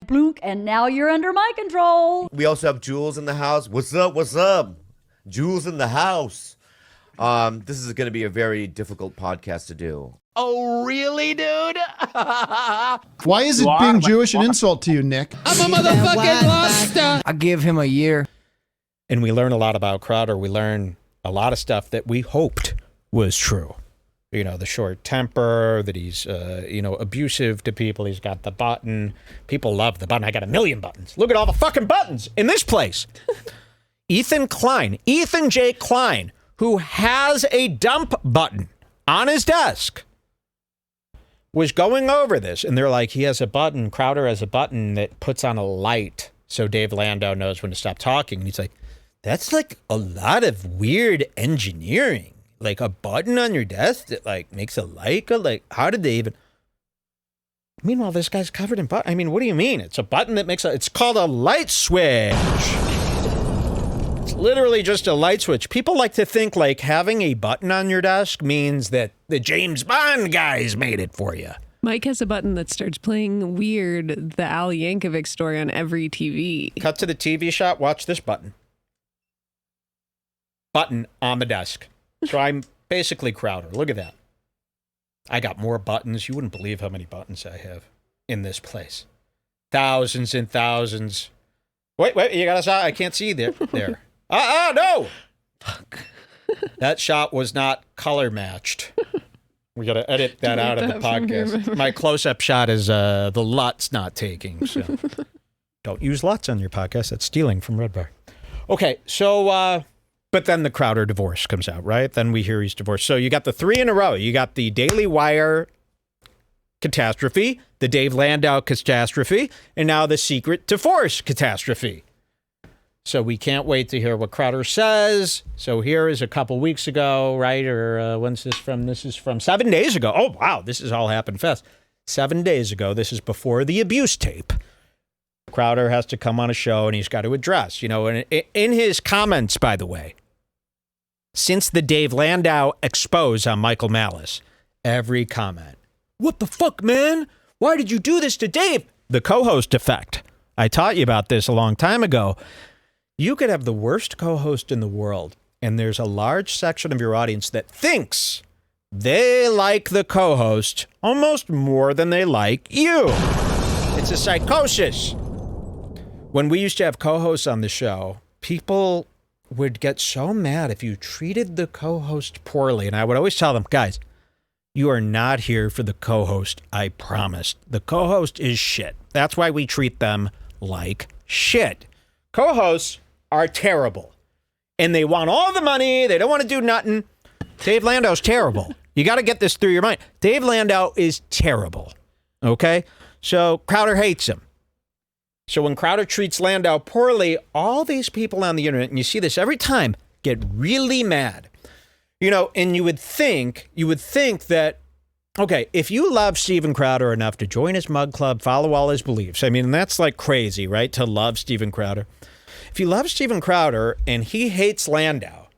Blunk, and now you're under my control. We also have Jules in the house. What's up? What's up? Jules in the house. This is going to be a very difficult podcast to do. Oh, really, dude? Why is it being Jewish an insult to you, Nick? I'm a motherfucking loster. I give him a year. And we learn a lot about Crowder. We learn a lot of stuff that we hoped was true. You know, the short temper, that he's, abusive to people. He's got the button. People love the button. I got 1 million buttons. Look at all the fucking buttons in this place. Ethan J. Klein, who has a dump button on his desk, was going over this. And they're like, he has a button, Crowder has a button that puts on a light so Dave Landau knows when to stop talking. And he's like, that's like a lot of weird engineering. Like a button on your desk that like makes a light go, like, how did they even? Meanwhile, this guy's covered in button. I mean, what do you mean? It's a button that makes it's called a light switch. It's literally just a light switch. People like to think like having a button on your desk means that the James Bond guys made it for you. Mike has a button that starts playing Weird, the Al Yankovic story on every TV. Cut to the TV shot. Watch this button. Button on the desk. So I'm basically Crowder. Look at that. I got more buttons. You wouldn't believe how many buttons I have in this place. Thousands and thousands. Wait, you gotta stop. I can't see there. No! Fuck. That shot was not color matched. We gotta edit that out of the podcast. My close-up shot is the LUT's not taking. So don't use LUTs on your podcast. That's stealing from Red Bar. Okay, so... But then the Crowder divorce comes out, right? Then we hear he's divorced. So you got the 3 in a row. You got the Daily Wire catastrophe, the Dave Landau catastrophe, and now the secret divorce catastrophe. So we can't wait to hear what Crowder says. So here is a couple weeks ago, right? Or when's this from? This is from 7 days ago. Oh, wow. This has all happened fast. 7 days ago. This is before the abuse tape. Crowder has to come on a show and he's got to address, and in his comments, by the way, since the Dave Landau expose on Michael Malice, every comment, what the fuck, man? Why did you do this to Dave? The co-host effect. I taught you about this a long time ago. You could have the worst co-host in the world, and there's a large section of your audience that thinks they like the co-host almost more than they like you. It's a psychosis. When we used to have co-hosts on the show, people would get so mad if you treated the co-host poorly. And I would always tell them, guys, you are not here for the co-host, I promise. The co-host is shit. That's why we treat them like shit. Co-hosts are terrible. And they want all the money. They don't want to do nothing. Dave Landau's terrible. You got to get this through your mind. Dave Landau is terrible. Okay? So Crowder hates him. So when Crowder treats Landau poorly, all these people on the internet, and you see this every time, get really mad. And you would think that, okay, if you love Steven Crowder enough to join his mug club, follow all his beliefs, I mean, that's like crazy, right? To love Steven Crowder. If you love Steven Crowder and he hates Landau,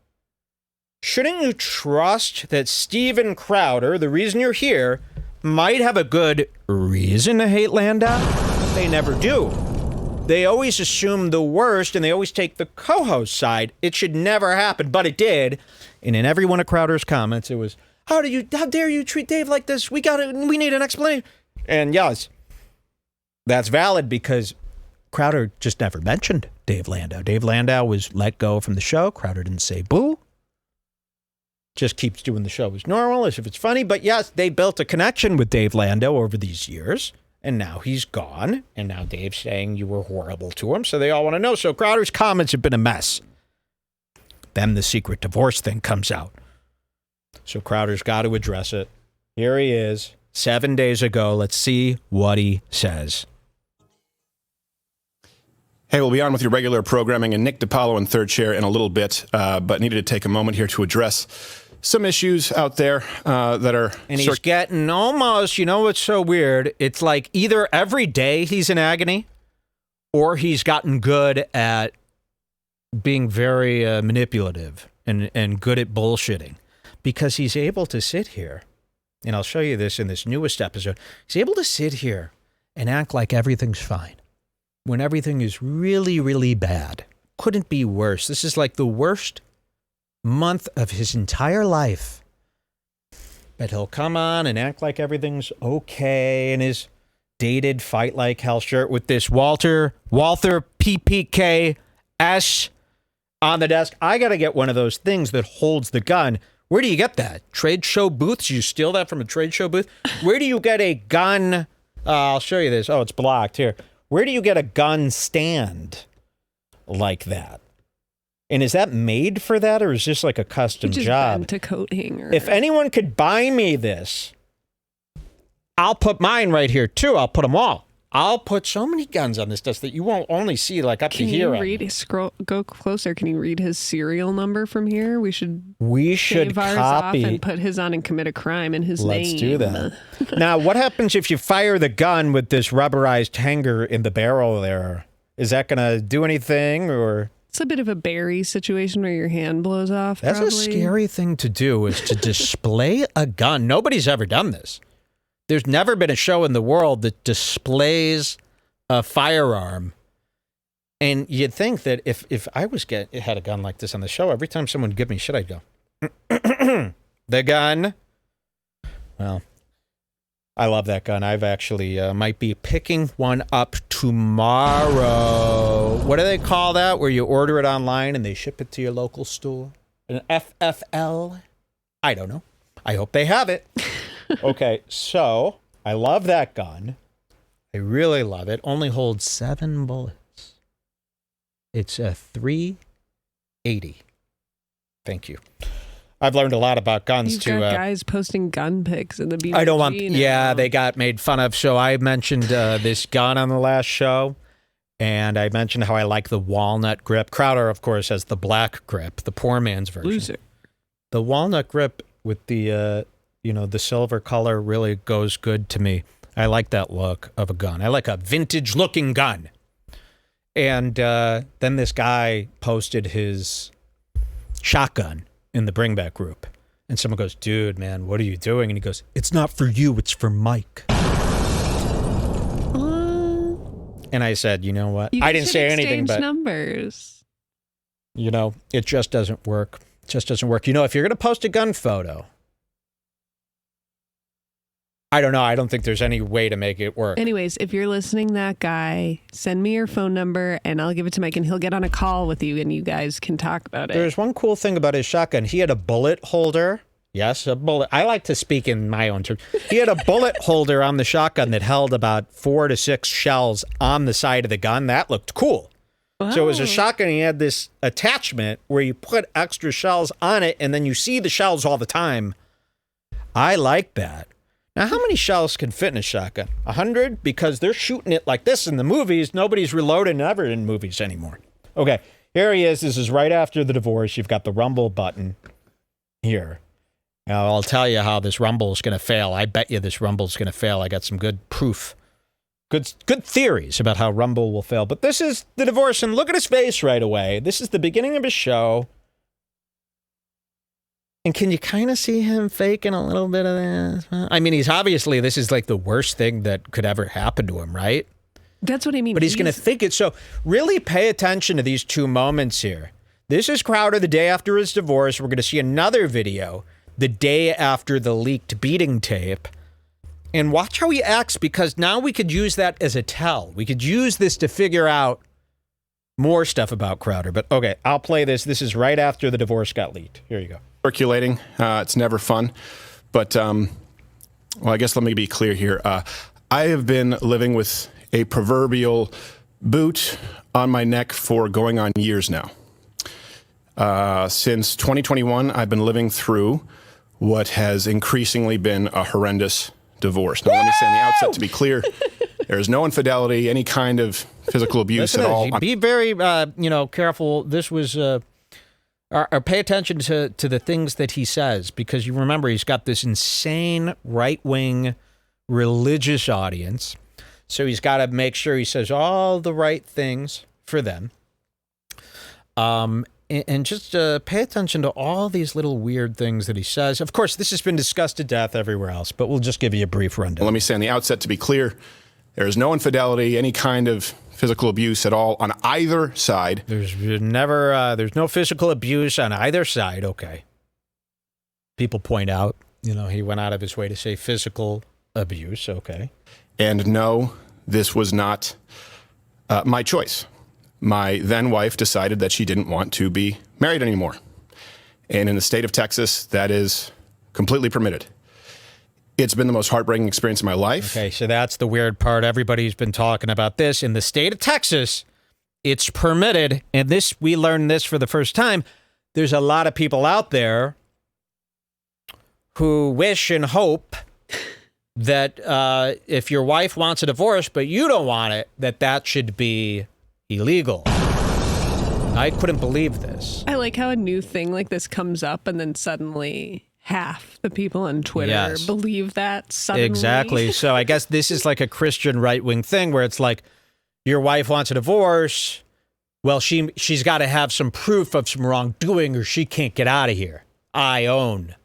shouldn't you trust that Steven Crowder, the reason you're here, might have a good reason to hate Landau? But they never do. They always assume the worst, and they always take the co-host side. It should never happen, but it did. And in every one of Crowder's comments, it was, how dare you treat Dave like this? We need an explanation. And yes, that's valid because Crowder just never mentioned Dave Landau. Dave Landau was let go from the show. Crowder didn't say boo. Just keeps doing the show as normal, as if it's funny. But yes, they built a connection with Dave Landau over these years. And now he's gone. And now Dave's saying you were horrible to him. So they all want to know. So Crowder's comments have been a mess. Then the secret divorce thing comes out. So Crowder's got to address it. Here he is, 7 days ago. Let's see what he says. Hey, we'll be on with your regular programming and Nick DiPaolo in third chair in a little bit, but needed to take a moment here to address some issues out there that are... And he's getting almost, what's so weird? It's like either every day he's in agony or he's gotten good at being very manipulative and good at bullshitting because he's able to sit here, and I'll show you this in this newest episode, he's able to sit here and act like everything's fine. when everything is really, really bad. Couldn't be worse. This is like the worst month of his entire life. But he'll come on and act like everything's okay in his dated Fight Like Hell shirt with this Walther PPK-S on the desk. I got to get one of those things that holds the gun. Where do you get that? Trade show booths? You steal that from a trade show booth? Where do you get a gun? I'll show you this. Oh, it's blocked here. Where do you get a gun stand like that? And is that made for that, or is this like a custom job? Bent to coat hanger. If anyone could buy me this, I'll put mine right here too. I'll put them all. I'll put so many guns on this desk that you won't only see like up to here. Can you read? Go closer. Can you read his serial number from here? We should save ours copy off and put his on and commit a crime in his name. Let's do that. Now, what happens if you fire the gun with this rubberized hanger in the barrel there? Is that going to do anything, or? It's a bit of a Barry situation where your hand blows off. That's probably. A scary thing to do, is to display a gun. Nobody's ever done this. There's never been a show in the world that displays a firearm. And you'd think that if I had a gun like this on the show, every time someone would give me shit, I'd go, the gun. Well, I love that gun. I've actually might be picking one up tomorrow. What do they call that? Where you order it online and they ship it to your local store? An FFL? I don't know. I hope they have it. Okay, so I love that gun. I really love it. Only holds 7 bullets. It's a 380. Thank you. I've learned a lot about guns. You've got guys posting gun pics in the BBG. I don't want. now. Yeah, they got made fun of. So I mentioned this gun on the last show, and I mentioned how I like the walnut grip. Crowder, of course, has the black grip, the poor man's version. Loser. The walnut grip with the the silver color really goes good to me. I like that look of a gun. I like a vintage-looking gun. And then this guy posted his shotgun in the Bring Back group. And someone goes, dude, man, what are you doing? And he goes, it's not for you, it's for Mike. And I said, you know what? I didn't say anything, but numbers. It just doesn't work. It just doesn't work. If you're going to post a gun photo, I don't know. I don't think there's any way to make it work. Anyways, if you're listening, that guy, send me your phone number and I'll give it to Mike and he'll get on a call with you and you guys can talk about it. There's one cool thing about his shotgun. He had a bullet holder. Yes, a bullet. I like to speak in my own terms. He had a bullet holder on the shotgun that held about 4 to 6 shells on the side of the gun. That looked cool. Wow. So it was a shotgun. He had this attachment where you put extra shells on it and then you see the shells all the time. I like that. Now, how many shells can fit in a shotgun? 100? Because they're shooting it like this in the movies. Nobody's reloading ever in movies anymore. Okay, here he is. This is right after the divorce. You've got the rumble button here. Now, I'll tell you how this rumble is going to fail. I bet you this rumble is going to fail. I got some good proof. Good theories about how rumble will fail. But this is the divorce, and look at his face right away. This is the beginning of his show. And can you kind of see him faking a little bit of this? I mean, this is like the worst thing that could ever happen to him, right? That's what I mean. But he's going to think it. So really pay attention to these two moments here. This is Crowder the day after his divorce. We're going to see another video the day after the leaked beating tape. And watch how he acts, because now we could use that as a tell. We could use this to figure out more stuff about Crowder. But okay, I'll play this. This is right after the divorce got leaked. Here you go. Circulating. It's never fun. But, well, I guess let me be clear here. I have been living with a proverbial boot on my neck for going on years now. Since 2021, I've been living through what has increasingly been a horrendous divorce. Now, let me say on the outset, to be clear, there is no infidelity, any kind of physical abuse at all. Be very, careful. This was... Or pay attention to the things that he says, because you remember he's got this insane right-wing religious audience. So he's got to make sure he says all the right things for them. And just pay attention to all these little weird things that he says. Of course, this has been discussed to death everywhere else, but we'll just give you a brief rundown. Let me say on the outset, to be clear, there is no infidelity, any kind of physical abuse at all on either side. There's there's no physical abuse on either side. Okay. People point out, he went out of his way to say physical abuse. Okay. And no, this was not my choice. My then wife decided that she didn't want to be married anymore. And in the state of Texas, that is completely permitted. It's been the most heartbreaking experience of my life. Okay, so that's the weird part. Everybody's been talking about this. In the state of Texas, it's permitted. And we learned this for the first time. There's a lot of people out there who wish and hope that if your wife wants a divorce, but you don't want it, that should be illegal. I couldn't believe this. I like how a new thing like this comes up and then suddenly half the people on Twitter believe that suddenly. Exactly. So I guess this is like a Christian right-wing thing where it's like your wife wants a divorce. Well, she's got to have some proof of some wrongdoing or she can't get out of here. I own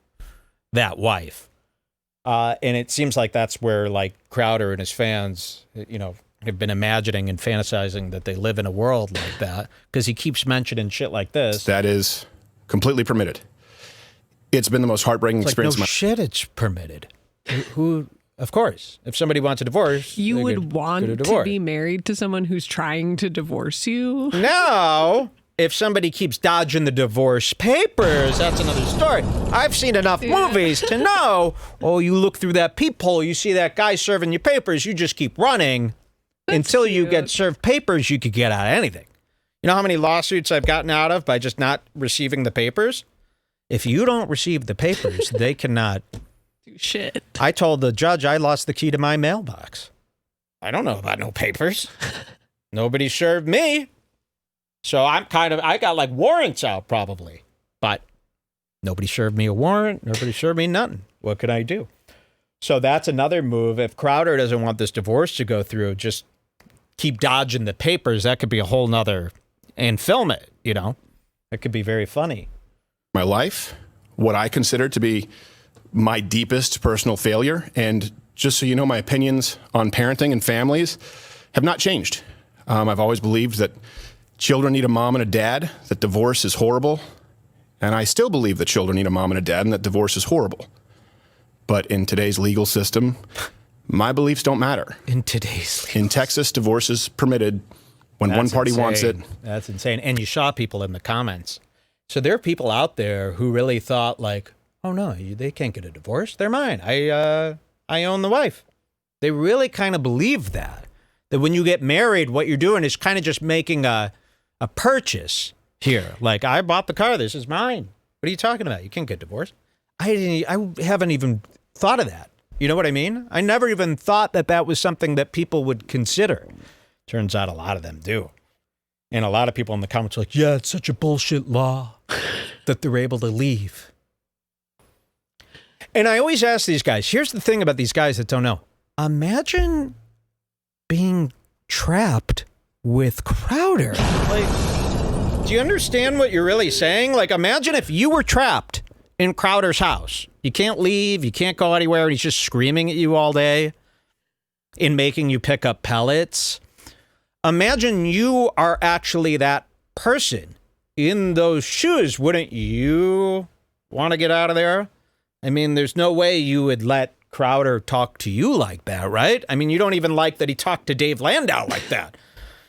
that wife. And it seems like that's where like Crowder and his fans, have been imagining and fantasizing that they live in a world like that because he keeps mentioning shit like this. That is completely permitted. It's been the most heartbreaking experience. No shit, it's permitted. Who, of course, if somebody wants a divorce, you would want to be married to someone who's trying to divorce you? No. If somebody keeps dodging the divorce papers, that's another story. I've seen enough movies to know, you look through that peephole, you see that guy serving you papers, you just keep running until you get served papers, you could get out of anything. You know how many lawsuits I've gotten out of by just not receiving the papers? If you don't receive the papers, they cannot do shit. I told the judge I lost the key to my mailbox. I don't know about no papers. Nobody served me. So I got like warrants out probably, but nobody served me a warrant. Nobody served me nothing. What could I do? So that's another move. If Crowder doesn't want this divorce to go through, just keep dodging the papers. That could be a whole nother, and film it, It could be very funny. My life, what I consider to be my deepest personal failure. And just so you know, my opinions on parenting and families have not changed. I've always believed that children need a mom and a dad, that divorce is horrible. And I still believe that children need a mom and a dad and that divorce is horrible. But in today's legal system, my beliefs don't matter. In Texas, divorce is permitted when one party wants it. That's insane. And you saw people in the comments. So there are people out there who really thought like, oh no, they can't get a divorce. They're mine. I own the wife. They really kind of believe that when you get married, what you're doing is kind of just making a purchase here. Like, I bought the car. This is mine. What are you talking about? You can't get divorced. I haven't even thought of that. You know what I mean? I never even thought that was something that people would consider. Turns out a lot of them do. And a lot of people in the comments are like, yeah, it's such a bullshit law that they're able to leave. And I always ask these guys, here's the thing about these guys that don't know. Imagine being trapped with Crowder. Like, do you understand what you're really saying? Like, imagine if you were trapped in Crowder's house. You can't leave, you can't go anywhere, and he's just screaming at you all day and making you pick up pellets. Imagine you are actually that person in those shoes. Wouldn't you want to get out of there? I mean, there's no way you would let Crowder talk to you like that, right? I mean, you don't even like that he talked to Dave Landau like that.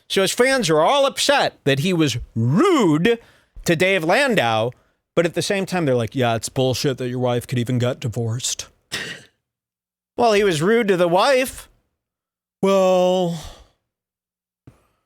So his fans are all upset that he was rude to Dave Landau, but at the same time, they're like, yeah, it's bullshit that your wife could even get divorced. Well, he was rude to the wife. Well,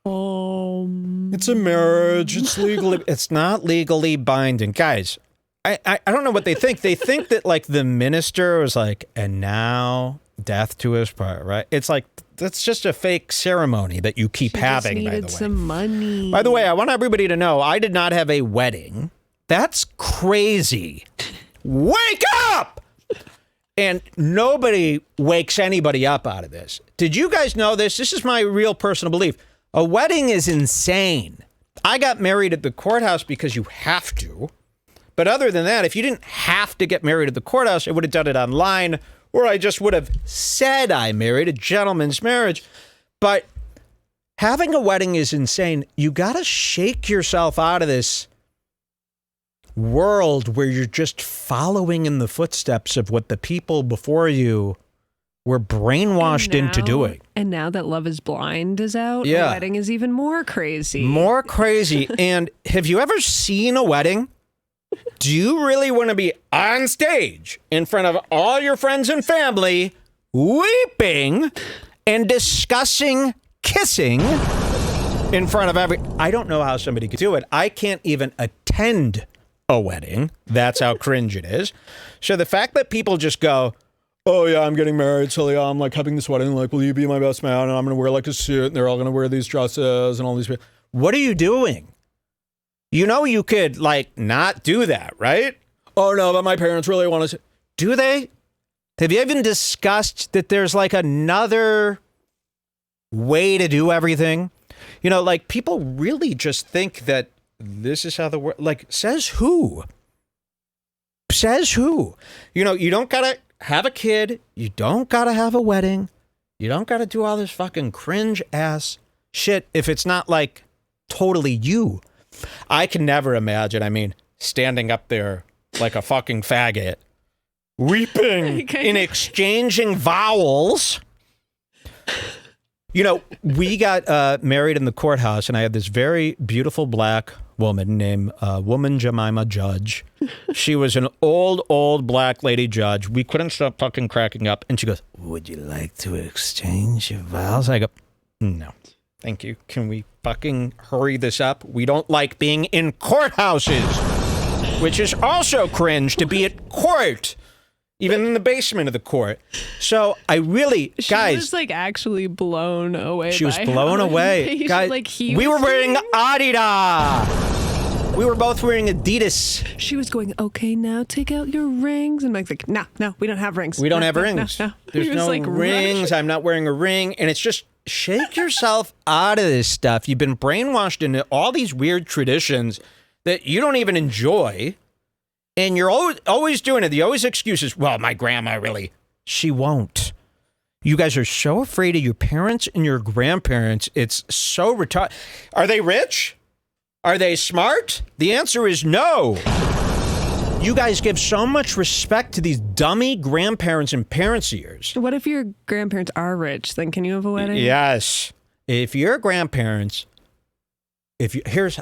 it's a marriage. It's legally. It's not legally binding. Guys, I don't know what they think. They think that like the minister was like, and now death to his part, right? It's like, that's just a fake ceremony that you keep having, by the way. Some money. By the way, I want everybody to know I did not have a wedding. That's crazy. Wake up! And nobody wakes anybody up out of this. Did you guys know this? This is my real personal belief. A wedding is insane. I got married at the courthouse because you have to. But other than that, if you didn't have to get married at the courthouse, I would have done it online, or I just would have said I married, a gentleman's marriage. But Having a wedding is insane. You got to shake yourself out of this world where you're just following in the footsteps of what the people before you were brainwashed into doing. And now that Love is Blind is out, Yeah. the wedding is even more crazy. More crazy. And have you ever seen a wedding? Do you really want to be on stage in front of all your friends and family, weeping and discussing kissing in front of I don't know how somebody could do it. I can't even attend a wedding. That's how cringe it is. So the fact that people just go, oh yeah, I'm getting married, so yeah, I'm like having this wedding, like, will you be my best man? And I'm gonna wear like a suit, and they're all gonna wear these dresses and all these. What are you doing? You know you could like not do that, right? Oh no, but my parents really want to. Do they? Have you even discussed that there's like another way to do everything? You know, like people really just think that this is how the world, like, says who? Says who? You know, you don't gotta have a kid. You don't gotta have a wedding. You don't gotta do all this fucking cringe ass shit if it's not like totally you. I can never imagine, I mean, standing up there like a fucking faggot, weeping and exchanging vowels. You know, we got married in the courthouse, and I had this very beautiful black woman named Woman Jemima Judge. She was an old black lady judge. We couldn't stop fucking cracking up. And she goes, would you like to exchange your vows? I go, no, thank you. Can we fucking hurry this up? We don't like being in courthouses, which is also cringe to be at court. Even in the basement of the court. So I really, guys. She was like actually blown away. She was blown away. Guys, like we were wearing Adidas. We were both wearing Adidas. She was going, okay, now take out your rings. And Mike's like, no, we don't have rings. We don't have rings. No. There's no like, rings. Rush. I'm not wearing a ring. And it's just shake yourself out of this stuff. You've been brainwashed into all these weird traditions that you don't even enjoy. And you're always doing it. The always excuses. Well, my grandma really. She won't. You guys are so afraid of your parents and your grandparents. It's so retarded. Are they rich? Are they smart? The answer is no. You guys give so much respect to these dummy grandparents and parents of yours. What if your grandparents are rich? Then can you have a wedding? Yes. If your grandparents, here's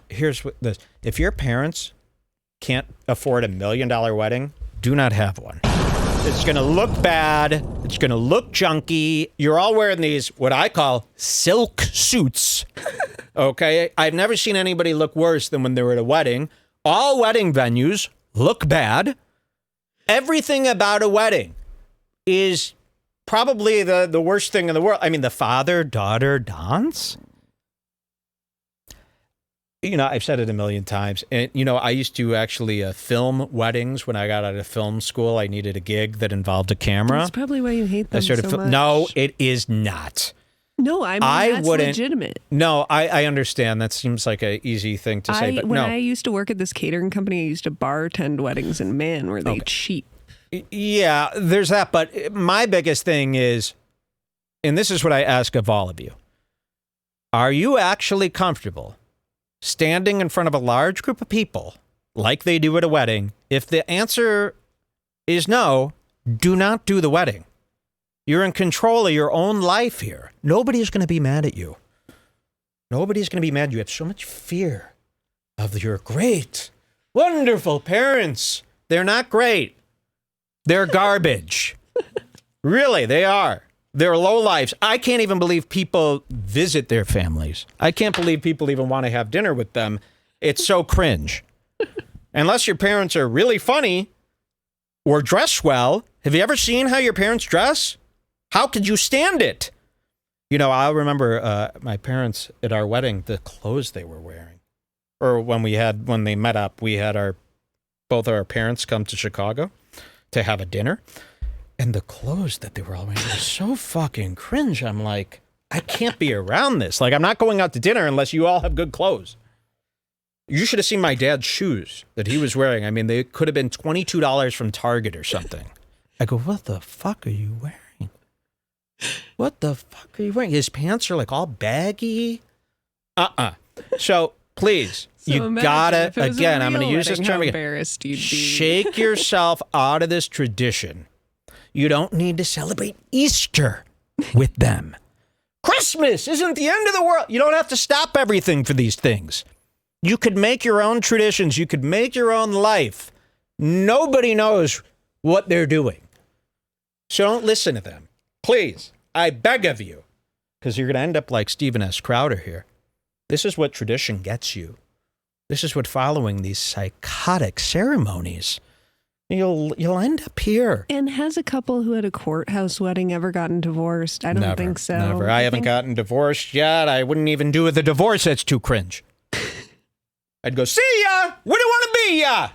what this. If your parents can't afford $1 million wedding, do not have one. It's going to look bad. It's going to look junky. You're all wearing these, what I call silk suits. Okay? I've never seen anybody look worse than when they were at a wedding. All wedding venues look bad. Everything about a wedding is probably the worst thing in the world. I mean, the father-daughter dance. You know, I've said it a million times. And, you know, I used to actually film weddings when I got out of film school. I needed a gig that involved a camera. That's probably why you hate them so much. No, it is not. No, that's legitimate. No, I understand. That seems like an easy thing to say, but when no. I used to work at this catering company, I used to bartend weddings, and man, were they cheap. Yeah, there's that. But my biggest thing is, and this is what I ask of all of you, are you actually comfortable standing in front of a large group of people like they do at a wedding? If the answer is no, do not do the wedding. You're in control of your own life here. Nobody's going to be mad at you. Nobody's going to be mad. You have so much fear of your great, wonderful parents. They're not great. They're garbage. Really, they are. They're low lives. I can't even believe people visit their families. I can't believe people even want to have dinner with them. It's so cringe. Unless your parents are really funny or dress well. Have you ever seen how your parents dress? How could you stand it? You know, I remember my parents at our wedding, the clothes they were wearing. Or when they met up, we had both our parents come to Chicago to have a dinner. And the clothes that they were all wearing were so fucking cringe. I'm like, I can't be around this. Like, I'm not going out to dinner unless you all have good clothes. You should have seen my dad's shoes that he was wearing. I mean, they could have been $22 from Target or something. I go, what the fuck are you wearing? What the fuck are you wearing? His pants are like all baggy. So please, So you imagine gotta, if it was a again, I'm gonna real use this wedding, term how again. embarrassed you'd be. Shake yourself out of this tradition. You don't need to celebrate Easter with them. Christmas isn't the end of the world. You don't have to stop everything for these things. You could make your own traditions. You could make your own life. Nobody knows what they're doing. So don't listen to them. Please, I beg of you, because you're going to end up like Stephen S. Crowder here. This is what tradition gets you. This is what following these psychotic ceremonies, you'll end up here. And has a couple who had a courthouse wedding ever gotten divorced? I don't think so. Never. I haven't gotten divorced yet. I wouldn't even do the divorce. That's too cringe. I'd go, see ya! Where do you want to be ya?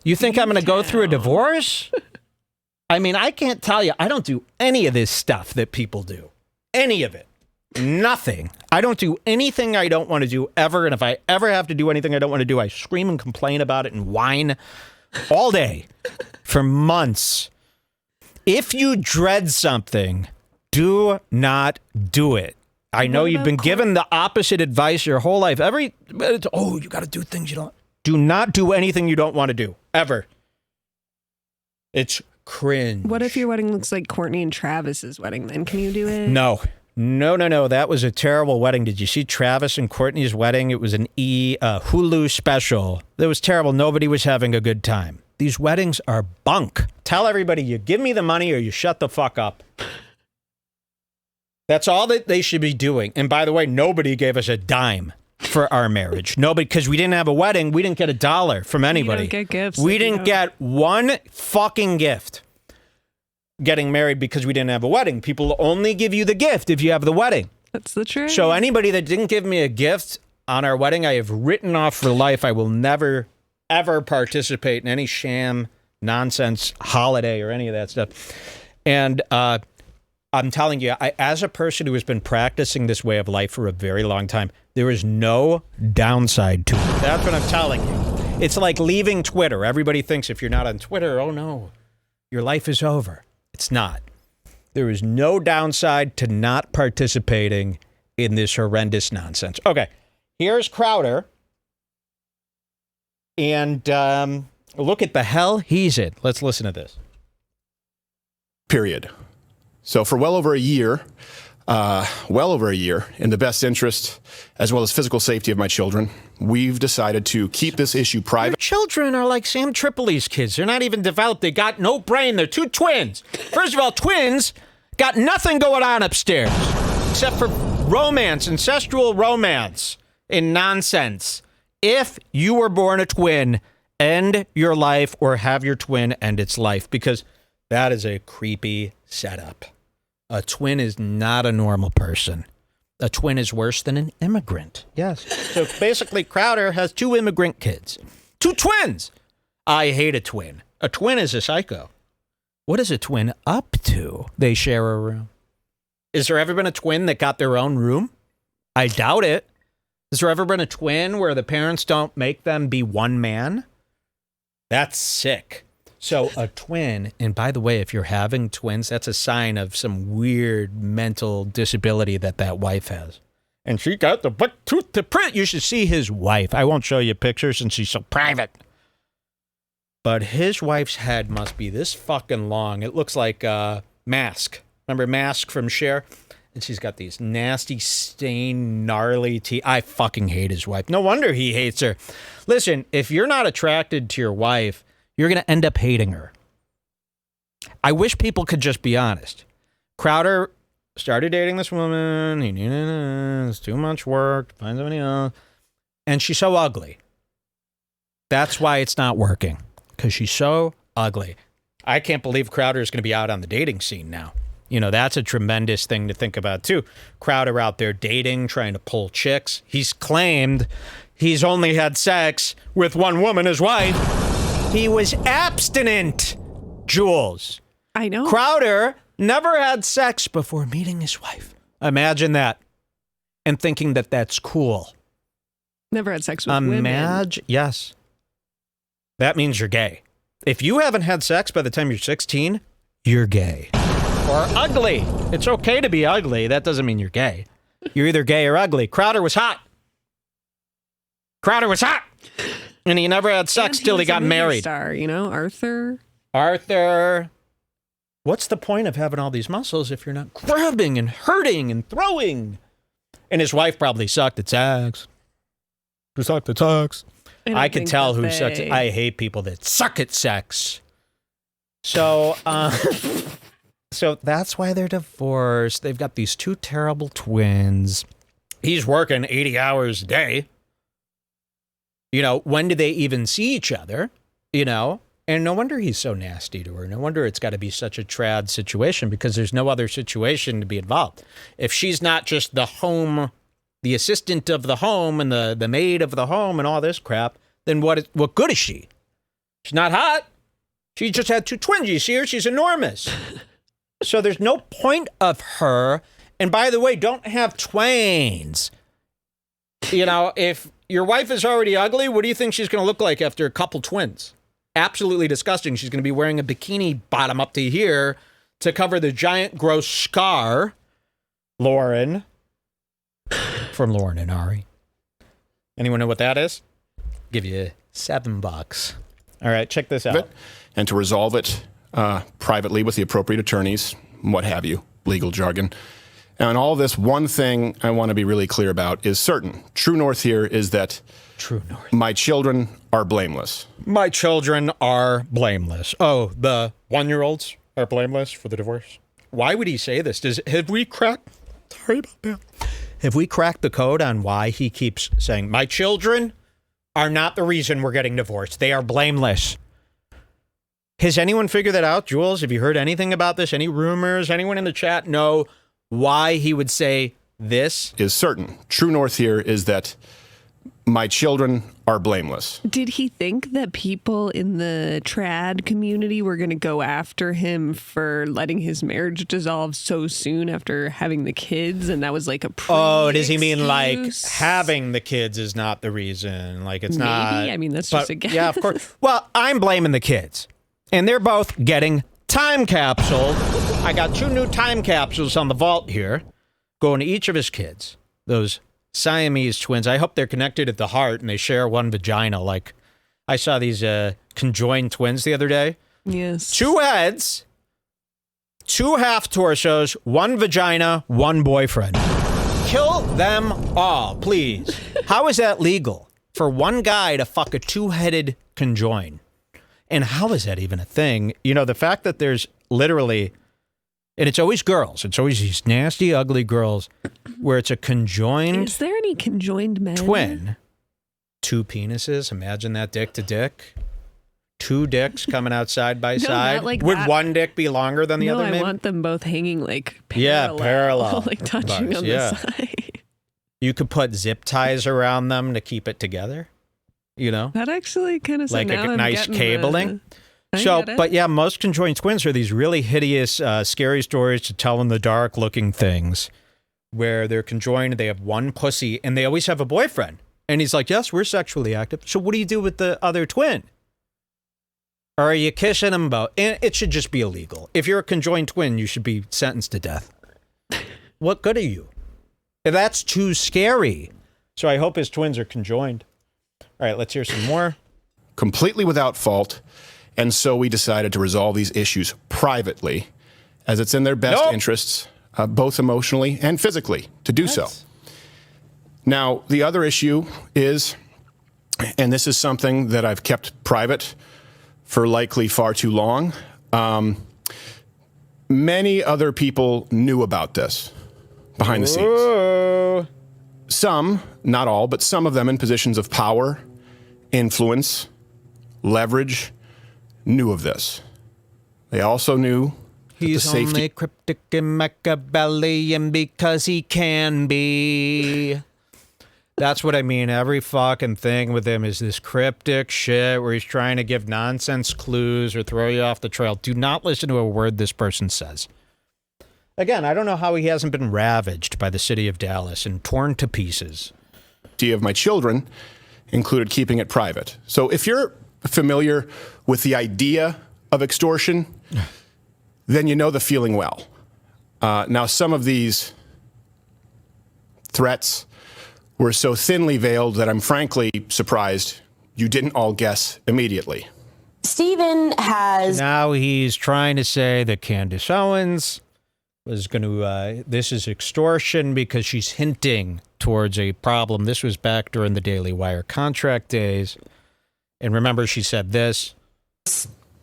You think I'm going to go through a divorce? I mean, I can't tell you. I don't do any of this stuff that people do. Any of it. Nothing. I don't do anything I don't want to do ever. And if I ever have to do anything I don't want to do, I scream and complain about it and whine all day for months. If you dread something, do not do it. I know you've been given the opposite advice your whole life. You got to do things you don't. Do not do anything you don't want to do, ever. It's cringe. What if your wedding looks like Courtney and Travis's wedding then? Can you do it? No. That was a terrible wedding. Did you see Travis and Courtney's wedding? It was an Hulu special. That was terrible. Nobody was having a good time. These weddings are bunk. Tell everybody you give me the money or you shut the fuck up. That's all that they should be doing. And by the way, nobody gave us a dime for our marriage. Nobody, because we didn't have a wedding. We didn't get $1 from anybody. You don't get gifts. We didn't get one fucking gift getting married because we didn't have a wedding. People only give you the gift if you have the wedding. That's the truth. So anybody that didn't give me a gift on our wedding, I have written off for life. I will never, ever participate in any sham, nonsense, holiday or any of that stuff. And I'm telling you, as a person who has been practicing this way of life for a very long time, there is no downside to it. That's what I'm telling you. It's like leaving Twitter. Everybody thinks if you're not on Twitter, oh no, your life is over. It's not. There is no downside to not participating in this horrendous nonsense. Okay, here's Crowder. And look at the hell he's in. Let's listen to this. Period. So for well over a year, in the best interest as well as physical safety of my children, we've decided to keep this issue private. Your children are like Sam Tripoli's kids. They're not even developed. They got no brain. They're two twins. First of all, twins got nothing going on upstairs except for romance, ancestral romance and nonsense. If you were born a twin, end your life or have your twin end its life, because that is a creepy setup. A twin is not a normal person. A twin is worse than an immigrant. Yes. So basically, Crowder has 2 immigrant kids. 2 twins! I hate a twin. A twin is a psycho. What is a twin up to? They share a room. Is there ever been a twin that got their own room? I doubt it. Has there ever been a twin where the parents don't make them be one man? That's sick. So a twin, and by the way, if you're having twins, that's a sign of some weird mental disability that wife has. And she got the buck tooth to print. You should see his wife. I won't show you pictures since she's so private. But his wife's head must be this fucking long. It looks like Mask. Remember Mask from Cher? And she's got these nasty, stained, gnarly teeth. I fucking hate his wife. No wonder he hates her. Listen, if you're not attracted to your wife, you're going to end up hating her. I wish people could just be honest. Crowder started dating this woman. It's too much work. Find somebody else. And she's so ugly. That's why it's not working. Because she's so ugly. I can't believe Crowder is going to be out on the dating scene now. You know, that's a tremendous thing to think about, too. Crowder out there dating, trying to pull chicks. He's claimed he's only had sex with one woman, his wife. He was abstinent, Jules. I know. Crowder never had sex before meeting his wife. Imagine that. And thinking that that's cool. Never had sex with women. Yes. That means you're gay. If you haven't had sex by the time you're 16, you're gay. Or ugly. It's okay to be ugly. That doesn't mean you're gay. You're either gay or ugly. Crowder was hot. Crowder was hot. And he never had sex till he got married. Star, you know, Arthur. What's the point of having all these muscles if you're not grabbing and hurting and throwing? And his wife probably sucked at sex. Who sucked at sex? I can tell who sucks. I hate people that suck at sex. So, so that's why they're divorced. They've got these two terrible twins. He's working 80 hours a day. You know, when do they even see each other? You know, and no wonder he's so nasty to her. No wonder it's got to be such a trad situation because there's no other situation to be involved. If she's not just the home, the assistant of the home and the maid of the home and all this crap, then what good is she? She's not hot. She just had two twins. You see her? She's enormous. So there's no point of her. And by the way, don't have twains. You know, if your wife is already ugly, what do you think she's going to look like after a couple twins? Absolutely disgusting. She's going to be wearing a bikini bottom up to here to cover the giant gross scar. Lauren. From Lauren and Ari. Anyone know what that is? Give you $7. All right, check this out. And to resolve it privately with the appropriate attorneys, what have you, legal jargon. And all this, one thing I want to be really clear about is certain. True north here is that my children are blameless. My children are blameless. Oh, the 1-year-olds are blameless for the divorce? Why would he say this? Have we cracked the code on why he keeps saying, my children are not the reason we're getting divorced. They are blameless. Has anyone figured that out? Jules, have you heard anything about this? Any rumors? Anyone in the chat know why he would say this? Is certain. True north here is that my children are blameless. Did he think that people in the trad community were going to go after him for letting his marriage dissolve so soon after having the kids? And that was like a does he mean like having the kids is not the reason? Like it's not. I mean, that's just a guess. Yeah, of course. Well, I'm blaming the kids. And they're both getting time capsuled. I got 2 new time capsules on the vault here, going to each of his kids. Those Siamese twins. I hope they're connected at the heart and they share one vagina. Like I saw these conjoined twins the other day. Yes. 2 heads, 2 half torsos, 1 vagina, 1 boyfriend. Kill them all, please. How is that legal for one guy to fuck a 2-headed conjoined? And how is that even a thing? You know, the fact that there's literally, and it's always girls. It's always these nasty, ugly girls where it's a conjoined. Is there any conjoined men? Twin. 2 penises. Imagine that dick to dick. 2 dicks coming out side by side. Not like Would that. one dick be longer than the other? I want them both hanging like parallel. Yeah, parallel. Like touching bars, on the side. You could put zip ties around them to keep it together. You know? That actually kind of like a nice cabling. But yeah, most conjoined twins are these really hideous, scary stories to tell in the dark looking things where they're conjoined, they have 1 pussy, and they always have a boyfriend. And he's like, yes, we're sexually active. So what do you do with the other twin? Or are you kissing them both? And it should just be illegal. If you're a conjoined twin, you should be sentenced to death. What good are you? That's too scary. So I hope his twins are conjoined. All right, let's hear some more. Completely without fault. And so we decided to resolve these issues privately, as it's in their best interests, both emotionally and physically, to do so. Now, the other issue is, and this is something that I've kept private for likely far too long, many other people knew about this behind the scenes. Some, not all, but some of them in positions of power, influence, leverage, knew of this. They also knew he's only cryptic and Machiavellian because he can be. That's what I mean. Every fucking thing with him is this cryptic shit where he's trying to give nonsense clues or throw you off the trail. Do not listen to a word this person says. Again, I don't know how he hasn't been ravaged by the city of Dallas and torn to pieces. Of my children included keeping it private. So if you're familiar with the idea of extortion, then you know the feeling well. Now, some of these threats were so thinly veiled that I'm frankly surprised you didn't all guess immediately. Stephen has... Now he's trying to say that Candace Owens was going to, this is extortion because she's hinting towards a problem. This was back during the Daily Wire contract days. And remember, she said this.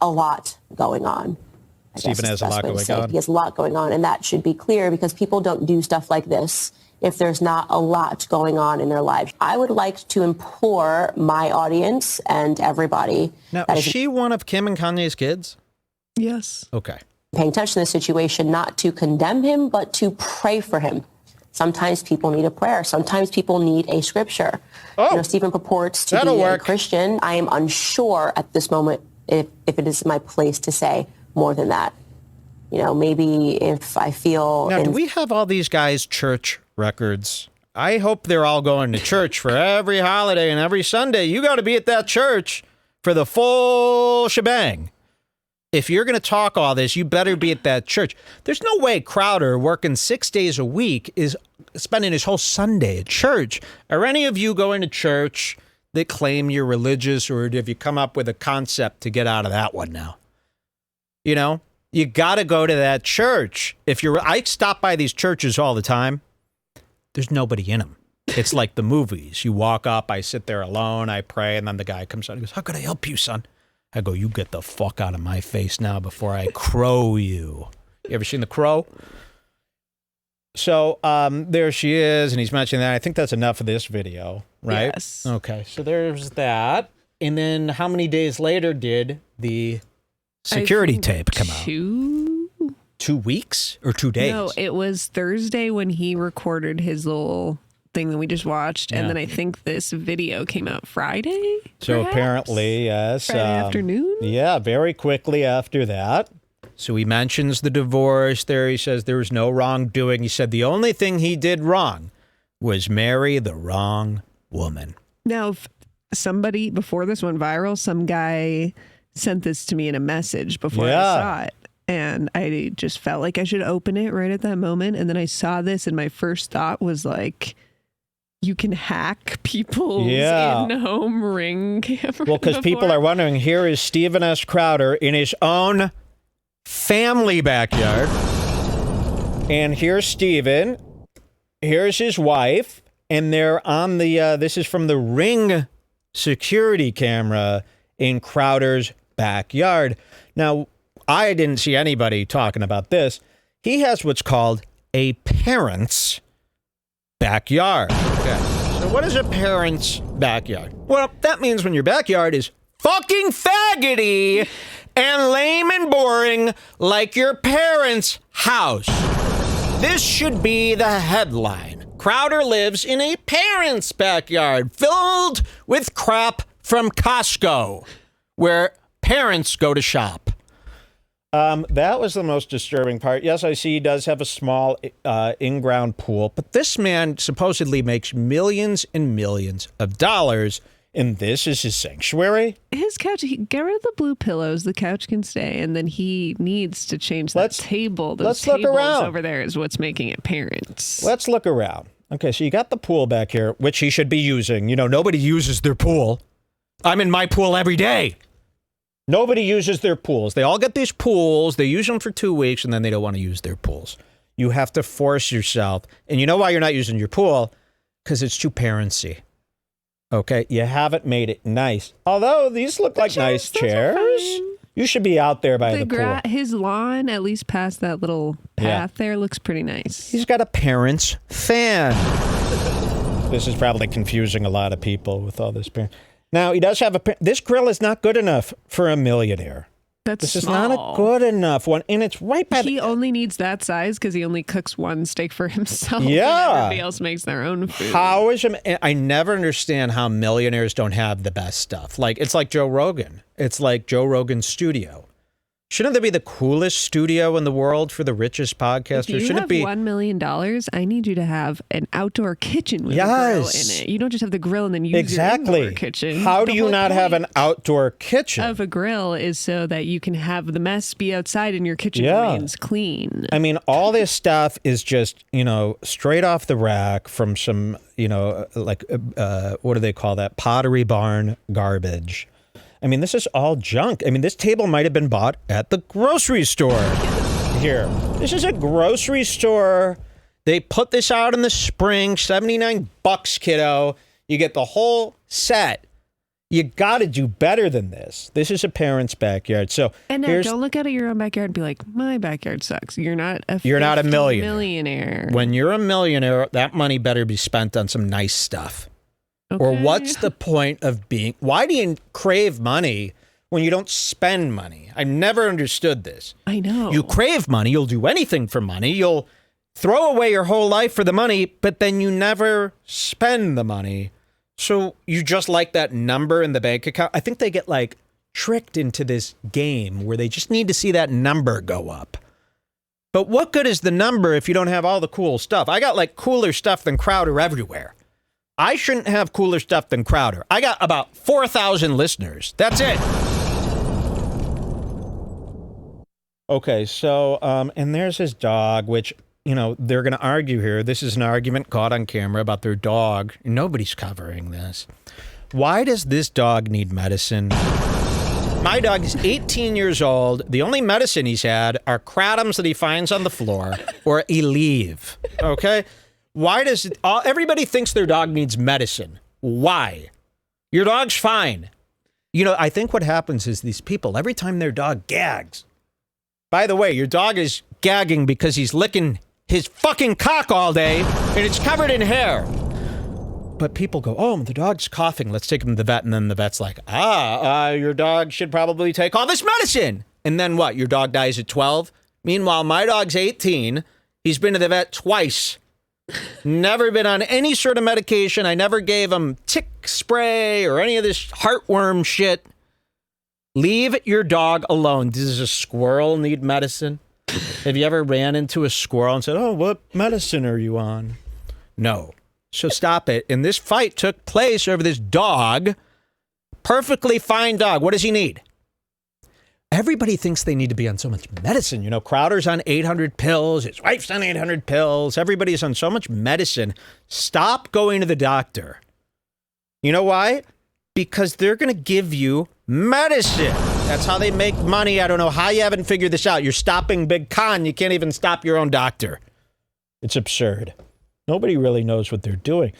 A lot going on. Stephen has a lot going on. He has a lot going on, and that should be clear because people don't do stuff like this if there's not a lot going on in their lives. I would like to implore my audience and everybody. Now, is she one of Kim and Kanye's kids? Yes. Okay. Paying attention to the situation, not to condemn him, but to pray for him. Sometimes people need a prayer. Sometimes people need a scripture. Oh, Stephen purports to be a Christian. I am unsure at this moment if it is my place to say more than that. Maybe if I feel... Now, do we have all these guys' church records? I hope they're all going to church for every holiday and every Sunday. You got to be at that church for the full shebang. If you're going to talk all this, you better be at that church. There's no way Crowder, working 6 days a week, is spending his whole Sunday at church. Are any of you going to church that claim you're religious, or have you come up with a concept to get out of that one now? You got to go to that church. I stop by these churches all the time. There's nobody in them. It's like the movies. You walk up, I sit there alone, I pray, and then the guy comes out and goes, "How can I help you, son?" I go, "You get the fuck out of my face now before I crow you." You ever seen The Crow? So there she is, and he's mentioning that. I think that's enough of this video, right? Yes. Okay, so there's that. And then how many days later did the security tape come out? 2 weeks or 2 days? No, it was Thursday when he recorded his little thing that we just watched, and then I think this video came out Friday. So perhaps? apparently, yes. Friday afternoon? Yeah, very quickly after that. So he mentions the divorce there. He says there was no wrongdoing. He said the only thing he did wrong was marry the wrong woman. Now, if somebody, before this went viral, some guy sent this to me in a message before I saw it. And I just felt like I should open it right at that moment. And then I saw this, and my first thought was like, you can hack people's in-home ring camera. Well, because people are wondering, here is Stephen S. Crowder in his own family backyard. And here's Stephen. Here's his wife. And they're on the, this is from the Ring security camera in Crowder's backyard. Now, I didn't see anybody talking about this. He has what's called a parent's backyard. Okay. So what is a parent's backyard? Well, that means when your backyard is fucking faggoty and lame and boring like your parents' house. This should be the headline. Crowder lives in a parent's backyard filled with crap from Costco, where parents go to shop. That was the most disturbing part. Yes, I see he does have a small in-ground pool, but this man supposedly makes millions and millions of dollars, and this is his sanctuary? His couch, get rid of the blue pillows, the couch can stay, and then he needs to change that table. Those tables look around. over there is what's making it parents. Let's look around. Okay, so you got the pool back here, which he should be using. Nobody uses their pool. I'm in my pool every day. Nobody uses their pools. They all get these pools. They use them for 2 weeks, and then they don't want to use their pools. You have to force yourself. And you know why you're not using your pool? Because it's too parentsy. Okay? You haven't made it nice. Although, these look like nice chairs. You should be out there by the pool. His lawn, at least past that little path there, looks pretty nice. He's got a parent's fan. This is probably confusing a lot of people with all this parent. Now, he does have this grill is not good enough for a millionaire. This is not a good enough one. And it's right by He only needs that size because he only cooks one steak for himself. Yeah. And everybody else makes their own food. I never understand how millionaires don't have the best stuff. It's like Joe Rogan. It's like Joe Rogan's studio. Shouldn't there be the coolest studio in the world for the richest podcaster? If you Shouldn't have it be $1 million, I need you to have an outdoor kitchen with a grill in it. You don't just have the grill and then use your indoor kitchen. How do The you whole not have an point outdoor kitchen? of a grill is so that you can have the mess be outside and your kitchen remains clean. I mean, all this stuff is just, straight off the rack from some, what do they call that? Pottery barn garbage. I mean, this is all junk. I mean, this table might have been bought at the grocery store here. This is a grocery store. They put this out in the spring, $79, kiddo. You get the whole set. You got to do better than this. This is a parent's backyard. So And now don't look out at your own backyard and be like, my backyard sucks. You're not a millionaire. When you're a millionaire, that money better be spent on some nice stuff. Okay. Or what's the point of why do you crave money when you don't spend money? I've never understood this. I know. You crave money. You'll do anything for money. You'll throw away your whole life for the money, but then you never spend the money. So you just like that number in the bank account. I think they get tricked into this game where they just need to see that number go up. But what good is the number if you don't have all the cool stuff? I got cooler stuff than Crowder everywhere. I shouldn't have cooler stuff than Crowder. I got about 4,000 listeners. That's it. Okay, so, and there's his dog, which, they're going to argue here. This is an argument caught on camera about their dog. Nobody's covering this. Why does this dog need medicine? My dog is 18 years old. The only medicine he's had are kratom that he finds on the floor or Aleve. Okay? Why does everybody thinks their dog needs medicine? Why? Your dog's fine. I think what happens is these people, every time their dog gags, by the way, your dog is gagging because he's licking his fucking cock all day and it's covered in hair. But people go, oh, the dog's coughing. Let's take him to the vet. And then the vet's like, your dog should probably take all this medicine. And then what? Your dog dies at 12? Meanwhile, my dog's 18. He's been to the vet twice. Never been on any sort of medication. I never gave him tick spray or any of this heartworm shit. Leave your dog alone. Does a squirrel need medicine? Have you ever ran into a squirrel and said, oh, what medicine are you on? No. So stop it. And this fight took place over this dog. Perfectly fine dog. What does he need? Everybody thinks they need to be on so much medicine. Crowder's on 800 pills. His wife's on 800 pills. Everybody's on so much medicine. Stop going to the doctor. You know why? Because they're going to give you medicine. That's how they make money. I don't know how you haven't figured this out. You're stopping Big Con. You can't even stop your own doctor. It's absurd. Nobody really knows what they're doing.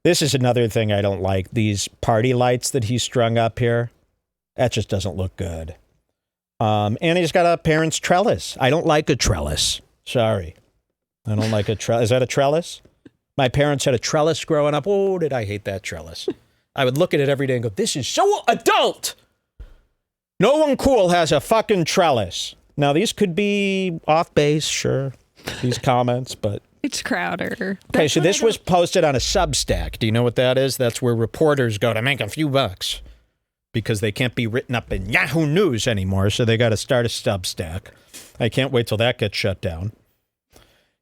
This is another thing I don't like. These party lights that he strung up here. That just doesn't look good. And he's got a parent's trellis. I don't like a trellis. Sorry. I don't like a trellis. Is that a trellis? My parents had a trellis growing up. Oh, did I hate that trellis. I would look at it every day and go, this is so adult. No one cool has a fucking trellis. Now, these could be off base, sure, these comments, but... It's Crowder. Okay, so this was posted on a Substack. Do you know what that is? That's where reporters go to make a few bucks. Because they can't be written up in Yahoo News anymore, so they got to start a Substack. I can't wait till that gets shut down.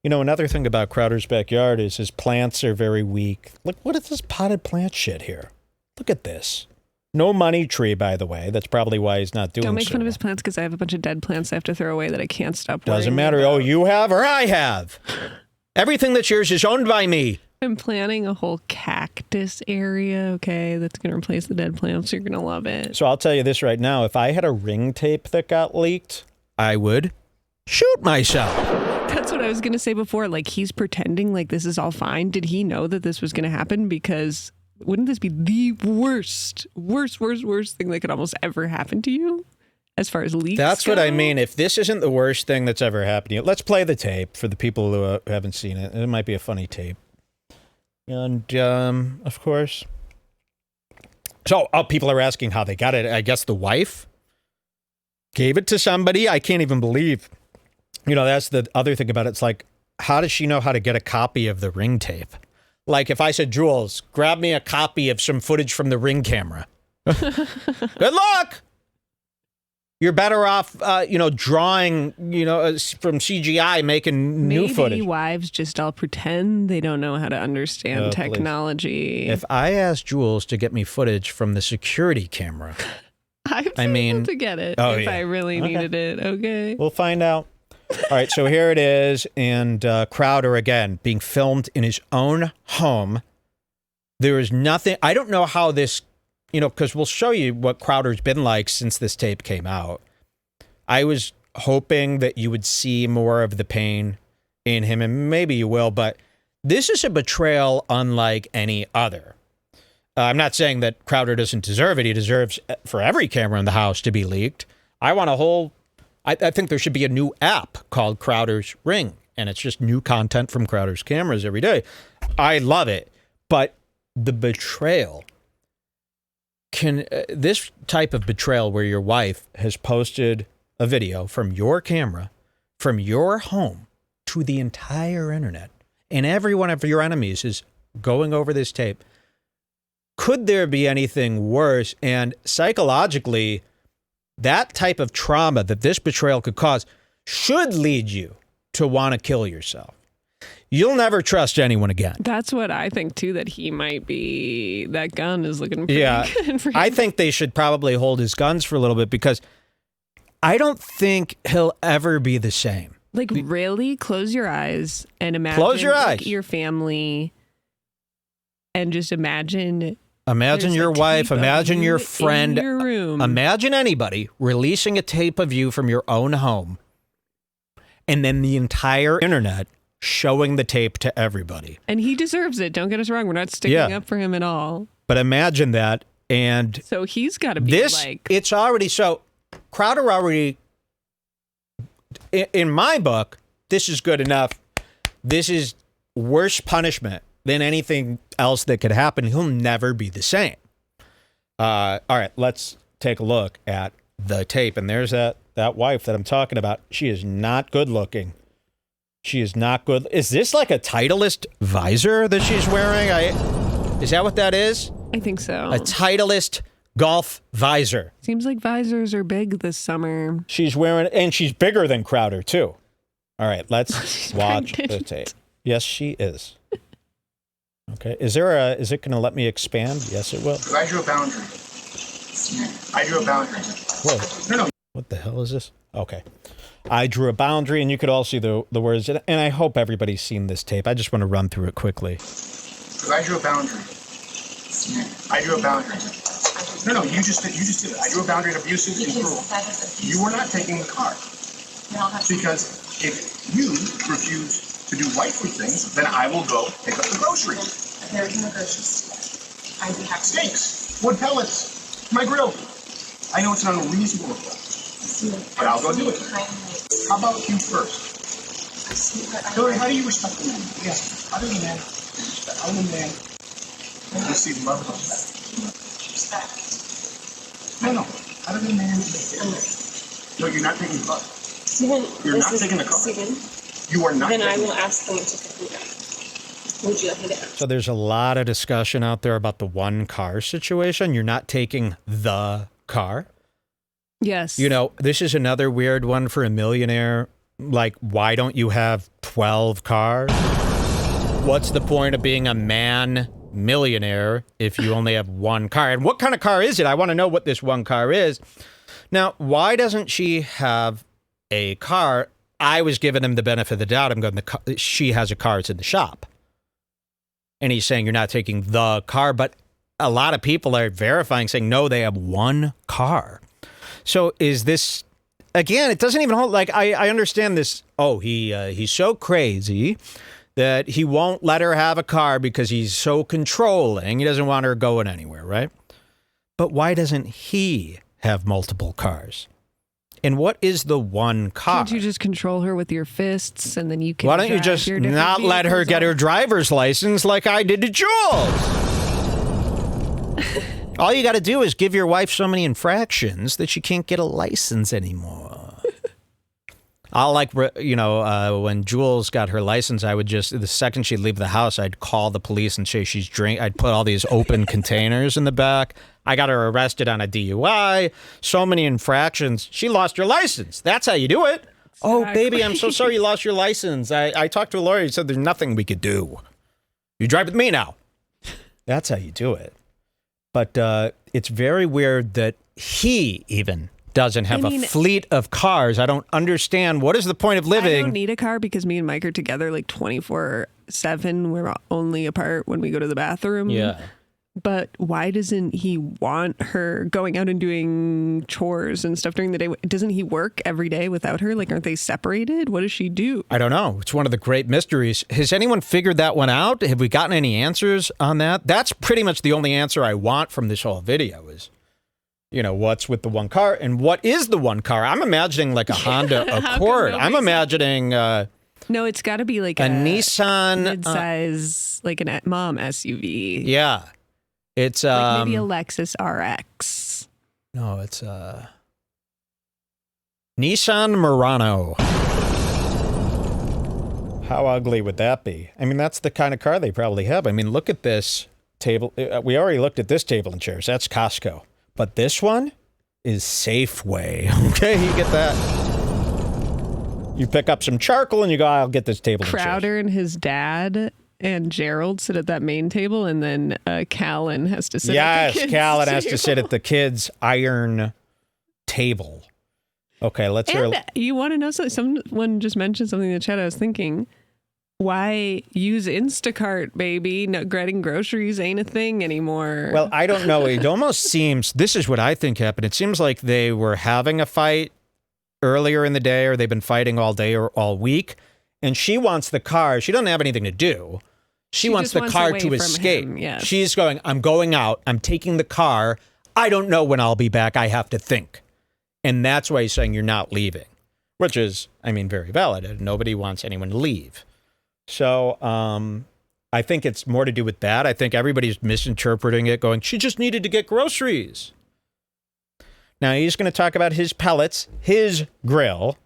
Another thing about Crowder's backyard is his plants are very weak. Look, what is this potted plant shit here? Look at this. No money tree, by the way. That's probably why he's not doing so. Don't make fun of his plants because I have a bunch of dead plants I have to throw away that I can't stop. Doesn't matter. Oh, you have or I have. Everything that's yours is owned by me. I'm planting a whole cactus area, okay, that's going to replace the dead plants. You're going to love it. So I'll tell you this right now. If I had a ring tape that got leaked, I would shoot myself. That's what I was going to say before. He's pretending like this is all fine. Did he know that this was going to happen? Because wouldn't this be the worst thing that could almost ever happen to you? As far as leaks That's go? what I mean. If this isn't the worst thing that's ever happened to you, let's play the tape for the people who haven't seen it. It might be a funny tape. And, of course. So, people are asking how they got it. I guess the wife gave it to somebody. I can't even believe. That's the other thing about it. It's like, how does she know how to get a copy of the ring tape? Like, if I said, Jules, grab me a copy of some footage from the Ring camera. Good luck! You're better off, drawing, from CGI, making new footage. Maybe wives just all pretend they don't know how to understand technology. If I asked Jules to get me footage from the security camera, I'm able to get it if I really needed it. Okay. We'll find out. All right, so here it is. And Crowder, again, being filmed in his own home. There is nothing. I don't know how this, because we'll show you what Crowder's been like since this tape came out. I was hoping that you would see more of the pain in him, and maybe you will, but this is a betrayal unlike any other. I'm not saying that Crowder doesn't deserve it. He deserves for every camera in the house to be leaked. I want a whole, I think there should be a new app called Crowder's Ring, and it's just new content from Crowder's cameras every day. I love it, but the betrayal, this type of betrayal where your wife has posted a video from your camera, from your home to the entire internet, and every one of your enemies is going over this tape. Could there be anything worse? And psychologically, that type of trauma that this betrayal could cause should lead you to want to kill yourself. You'll never trust anyone again. That's what I think, too, that he might be, that gun is looking pretty good for him. I think they should probably hold his guns for a little bit because I don't think he'll ever be the same. Like, really? Close your eyes and imagine your family and just imagine your wife, imagine your friend, in your room. Imagine anybody releasing a tape of you from your own home and then the entire internet showing the tape to everybody. And he deserves it. Don't get us wrong. We're not sticking up for him at all. But imagine that. And so he's got to be it's already, so Crowder already, in my book, this is good enough. This is worse punishment than anything else that could happen. He'll never be the same. All right, let's take a look at the tape. And there's that wife that I'm talking about. She is not good looking. She is not good. Is this like a Titleist visor that she's wearing? Is that what that is? I think so. A Titleist golf visor. Seems like visors are big this summer. She's wearing, and she's bigger than Crowder too. All right, let's watch the tape. Yes, she is. Okay, is it going to let me expand? Yes, it will. I drew a boundary. Whoa. No. What the hell is this? Okay. I drew a boundary, and you could all see the words, and I hope everybody's seen this tape. I just want to run through it quickly. I drew a boundary. No, you just did it. I drew a boundary of abusive and cruel. You were not taking the car. Because if you refuse to do wifely things, then I will go pick up the groceries. There is no groceries. I do have steaks, wood pellets, my grill. I know it's an unreasonable request, but I'll go do it. How about you first? Hillary, how do you respect the man? Yes, how do you man? How do you man? You see love and respect. No. How do you man? No, you're not taking the car. Stephen, you're not taking the car. Stephen, you are not. Then I will ask them to pick me up. Would you like me to ask? So there's a lot of discussion out there about the one car situation. You're not taking the car. Yes. This is another weird one for a millionaire. Like, why don't you have 12 cars? What's the point of being a millionaire if you only have one car? And what kind of car is it? I want to know what this one car is. Now, why doesn't she have a car? I was giving him the benefit of the doubt. I'm going, she has a car. It's in the shop. And he's saying you're not taking the car. But a lot of people are verifying, saying, no, they have one car. So is this, again, it doesn't even hold, like, I understand this. Oh, he's so crazy that he won't let her have a car because he's so controlling. He doesn't want her going anywhere, right? But why doesn't he have multiple cars? And what is the one car? Can't you just control her with your fists and then you can Why don't you just not let her get her driver's license like I did to Jules? All you got to do is give your wife so many infractions that she can't get a license anymore. I'll when Jules got her license, I would just, the second she'd leave the house, I'd call the police and say she's I'd put all these open containers in the back. I got her arrested on a DUI, so many infractions. She lost her license. That's how you do it. Exactly. Oh, baby, I'm so sorry you lost your license. I talked to a lawyer. He said there's nothing we could do. You drive with me now. That's how you do it. But it's very weird that he even doesn't have a fleet of cars. I don't understand. What is the point of living? I don't need a car because me and Mike are together like 24/7. We're only apart when we go to the bathroom. Yeah. But why doesn't he want her going out and doing chores and stuff during the day? Doesn't he work every day without her? Like, aren't they separated? What does she do? I don't know. It's one of the great mysteries. Has anyone figured that one out? Have we gotten any answers on that? That's pretty much the only answer I want from this whole video is, what's with the one car and what is the one car? I'm imagining like a Honda Accord. I'm imagining... no, it's got to be like a Nissan... mid-size, like a mom SUV. Yeah. It's like maybe a Lexus RX. No, it's Nissan Murano. How ugly would that be? I mean, that's the kind of car they probably have. I mean, look at this table. We already looked at this table and chairs. That's Costco. But this one is Safeway. Okay, you get that. You pick up some charcoal and you go, I'll get this table and chairs. Crowder and his dad and Gerald sit at that main table, and then Callan has to sit at the kids' Callan has table. to sit at the kids' iron table. Okay, let's hear. You want to know something? Someone just mentioned something in the chat. I was thinking, why use Instacart, baby? No, getting groceries ain't a thing anymore. Well, I don't know. It almost seems, this is what I think happened. It seems like they were having a fight earlier in the day, or they've been fighting all day or all week, and she wants the car. She doesn't have anything to do. She wants the car to escape. Yes. She's going, I'm going out. I'm taking the car. I don't know when I'll be back. I have to think. And that's why he's saying you're not leaving, which is, I mean, very valid. Nobody wants anyone to leave. So I think it's more to do with that. I think everybody's misinterpreting it, going, she just needed to get groceries. Now he's going to talk about his pellets, his grill.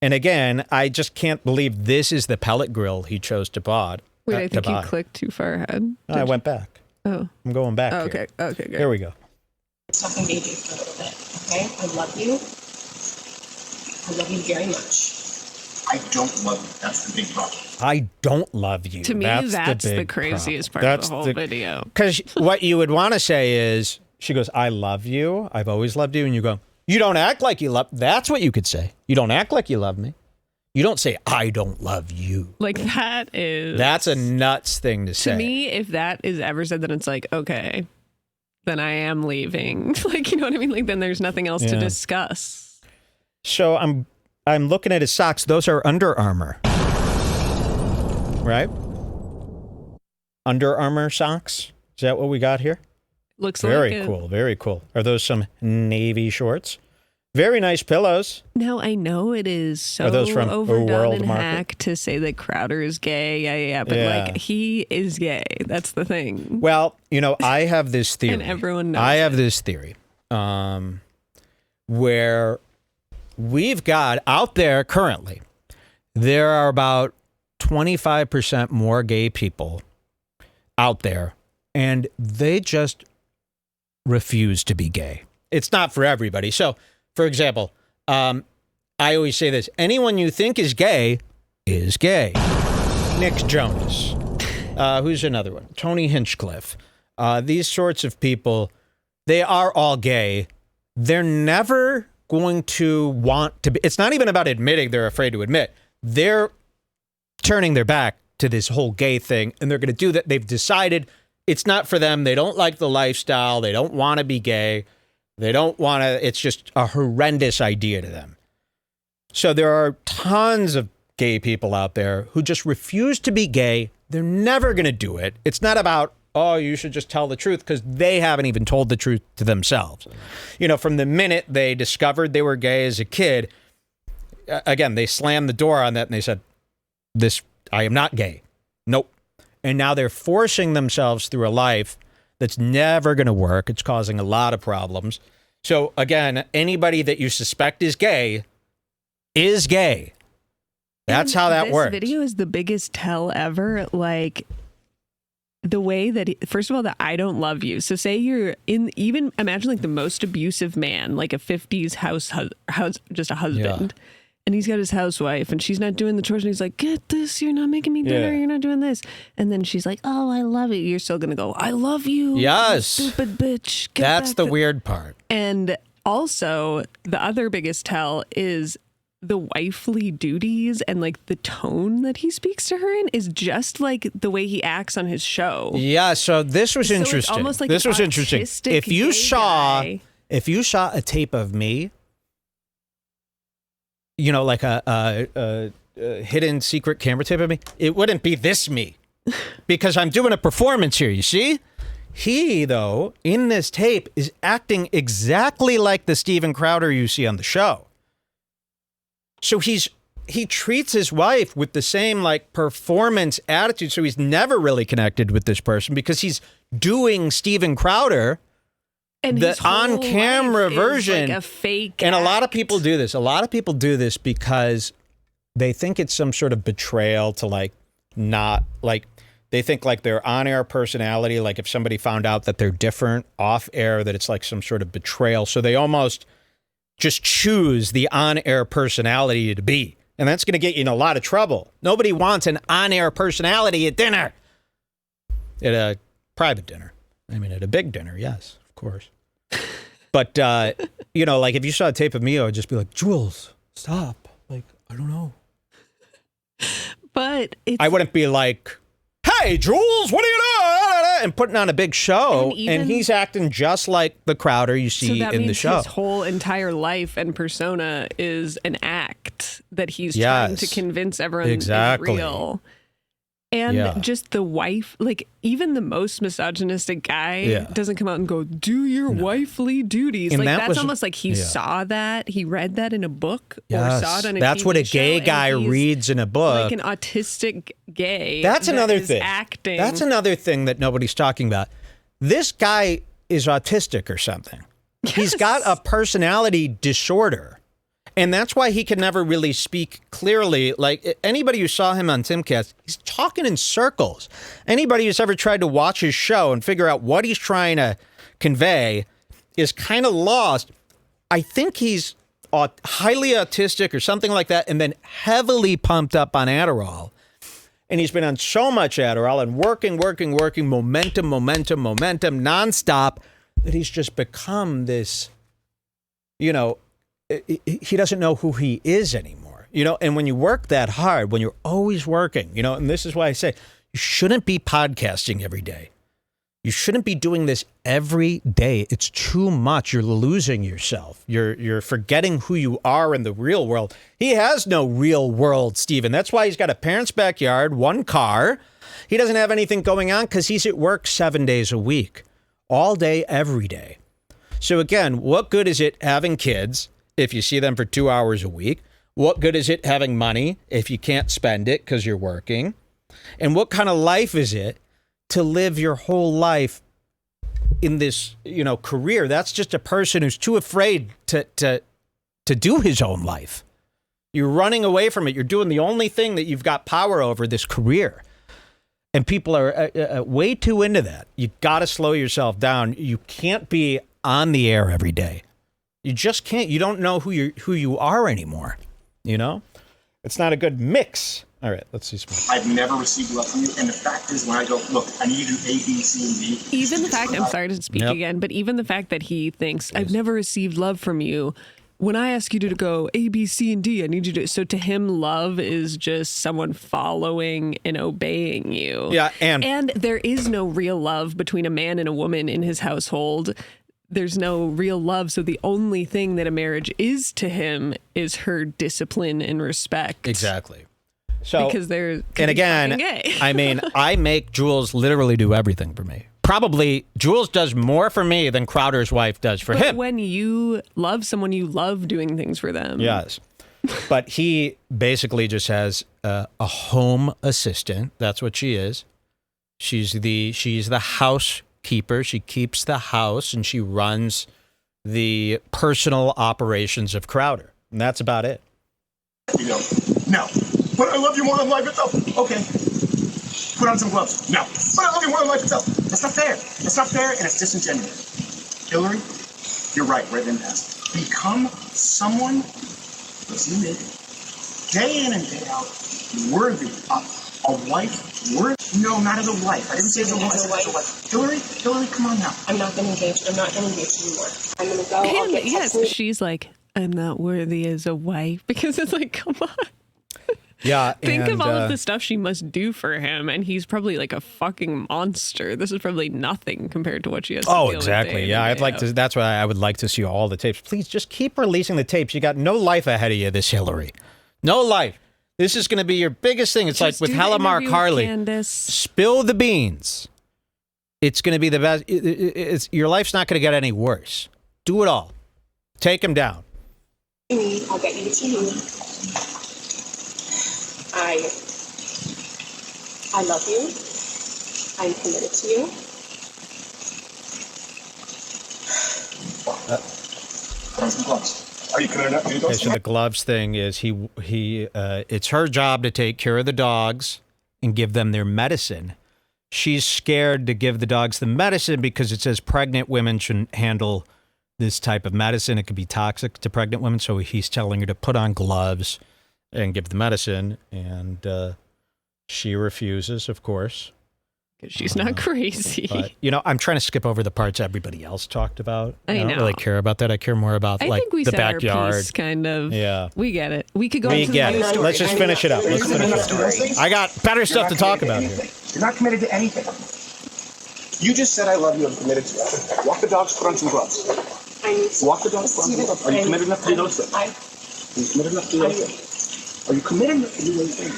And again, I just can't believe this is the pellet grill he chose to buy. Wait, I think you clicked too far ahead. I went back. Oh. I'm going back. Okay. Here. Okay, good. Here we go. Talking baby for a little bit, okay? I love you. I love you very much. I don't love you. That's the big problem. I don't love you. To me, that's the craziest part of the whole video. Because what you would want to say is, she goes, I love you. I've always loved you. And you go, you don't act like you love. That's what you could say. You don't act like you love me. You don't say, I don't love you. Like, that is... That's a nuts thing to say. To me, if that is ever said, then it's like, okay, then I am leaving. Like, you know what I mean? Like, then there's nothing else to discuss. So I'm looking at his socks. Those are Under Armour. Right? Under Armour socks? Is that what we got here? Looks very like it. Cool. Very cool. Are those some navy shorts? Very nice pillows. Now, I know it is so Are those from overdone World and Market? hack to say that Crowder is gay. Yeah. But, like, he is gay. That's the thing. Well, I have this theory. And everyone knows I have this theory where we've got out there currently, there are about 25% more gay people out there, and they just refuse to be gay. It's not for everybody. So, for example, I always say this: anyone you think is gay is gay. Nick Jonas. Who's another one? Tony Hinchcliffe. These sorts of people, they are all gay. They're never going to want to be. It's not even about admitting they're afraid to admit. They're turning their back to this whole gay thing, and they're going to do that. They've decided it's not for them. They don't like the lifestyle. They don't want to be gay. They don't want to. It's just a horrendous idea to them. So there are tons of gay people out there who just refuse to be gay. They're never going to do it. It's not about, oh, you should just tell the truth, because they haven't even told the truth to themselves. From the minute they discovered they were gay as a kid, again, they slammed the door on that and they said, I am not gay. Nope. And now they're forcing themselves through a life that's never going to work. It's causing a lot of problems. So again, anybody that you suspect is gay is gay. That's how that works. This video is the biggest tell ever. Like, the way that, first of all, that I don't love you. So say you're even imagine like the most abusive man, like a 50s house, just a husband. Yeah. And he's got his housewife and she's not doing the chores. And he's like, get this, you're not making me dinner. You're not doing this. And then she's like, oh, I love it. You're still going to go, I love you. Yes. Stupid bitch. That's the weird part. And also the other biggest tell is the wifely duties and like the tone that he speaks to her in is just like the way he acts on his show. Yeah, so this was interesting. It's almost like this was interesting. If you saw a tape of me, you know, like a hidden secret camera tape of me, it wouldn't be this me because I'm doing a performance here, you see? He, though, in this tape is acting exactly like the Steven Crowder you see on the show. So he treats his wife with the same like performance attitude. So he's never really connected with this person because he's doing Steven Crowder, and the on-camera version. Like a fake and act. A lot of people do this. A lot of people do this because they think it's some sort of betrayal to like not like they think like their on-air personality. Like if somebody found out that they're different off-air, that it's like some sort of betrayal. So they almost just choose the on-air personality to be. And that's going to get you in a lot of trouble. Nobody wants an on-air personality at dinner. At a private dinner. I mean, at a big dinner, yes, of course. But, you know, like if you saw a tape of me, I would just be like, Jules, stop. Like, I don't know. But I wouldn't be like, hey, Jules, what are you doing? And putting on a big show, and he's acting just like the Crowder you see in the show. His whole entire life and persona is an act that he's trying to convince everyone is real. And just the wife, like even the most misogynistic guy doesn't come out and go, do your wifely duties. And like that's almost like he saw that, he read that in a book or saw it on a That's TV what a show, gay guy reads in a book. Like an autistic gay. That's another thing. Acting. That's another thing that nobody's talking about. This guy is autistic or something. Yes. He's got a personality disorder. And that's why he can never really speak clearly. Like anybody who saw him on Timcast, he's talking in circles. Anybody who's ever tried to watch his show and figure out what he's trying to convey is kind of lost. I think he's highly autistic or something like that, and then heavily pumped up on Adderall. And he's been on so much Adderall and working, momentum, nonstop, that he's just become this, you know, he doesn't know who he is anymore, you know, and when you work that hard, when you're always working, you know, and this is why I say you shouldn't be podcasting every day. You shouldn't be doing this every day. It's too much. You're losing yourself. You're forgetting who you are in the real world. He has no real world, Steven. That's why he's got a parent's backyard, one car. He doesn't have anything going on because he's at work 7 days a week, all day, every day. So again, what good is it having kids if you see them for 2 hours a week? What good is it having money if you can't spend it because you're working? And what kind of life is it to live your whole life in this, you know, career? That's just a person who's too afraid to do his own life. You're running away from it. You're doing the only thing that you've got power over, this career. And people are way too into that. You got to slow yourself down. You can't be on the air every day. You just can't. You don't know who you are anymore. You know, it's not a good mix. All right, let's see some more. I've never received love from you, and the fact is, when I go, look, I need you to do A, B, C, and D. Even the fact, I'm sorry to speak again, but even the fact that he thinks I've never received love from you. When I ask you to go A, B, C, and D, I need you to. So to him, love is just someone following and obeying you. Yeah, and there is no real love between a man and a woman in his household. There's no real love. So the only thing that a marriage is to him is her discipline and respect. Exactly. So, because they're and again, I mean, I make Jules literally do everything for me. Probably Jules does more for me than Crowder's wife does for him. When you love someone, you love doing things for them. Yes. But he basically just has a home assistant. That's what she is. She's the housekeeper. She keeps the house and she runs the personal operations of Crowder. And that's about it. You know, no. But I love you more than life itself. Okay. Put on some gloves. No. But I love you more than life itself. That's not fair. That's not fair, and it's disingenuous. Hillary, you're right. We're at an impasse. Become someone that's you made day in and day out, worthy of a wife. No, not as a wife. I didn't say as a wife. Hillary, come on now. I'm not going to engage. I'm not going to engage anymore. I'm going to go. I'll get Yes, she's like, I'm not worthy as a wife, because it's like, come on. Yeah. Think of all of the stuff she must do for him, and he's probably like a fucking monster. This is probably nothing compared to what she has to deal exactly. with. Yeah, I'd like to. That's why I would like to see all the tapes. Please just keep releasing the tapes. You got no life ahead of you, this Hillary. No life. This is going to be your biggest thing. It's Just like with do the Halamar interview with Carly. Candace. Spill the beans. It's going to be the best. Your life's not going to get any worse. Do it all. Take him down. I'll get you the TV. I love you. I'm committed to you. Put on some gloves. Are you committed enough to do Okay, those? so the gloves thing is it's her job to take care of the dogs and give them their medicine. She's scared to give the dogs the medicine because it says pregnant women shouldn't handle this type of medicine. It could be toxic to pregnant women. So he's telling her to put on gloves and give the medicine. And she refuses, of course. Because she's not crazy. But, I'm trying to skip over the parts everybody else talked about. I don't know. really care about that. I care more about I like think we the said our backyard. piece, kind of. Yeah. We get it. We could go We into get the it. news story. Let's just finish it up. Let's finish it up. I got better stuff to talk about here. You're not committed to anything. You just said I love you. I'm committed to you. Walk the dogs. Put on some gloves. Walk the dogs. Put on some gloves. Are you committed enough to do those things? Are you committed enough to do those things? Are you committed enough to do those things?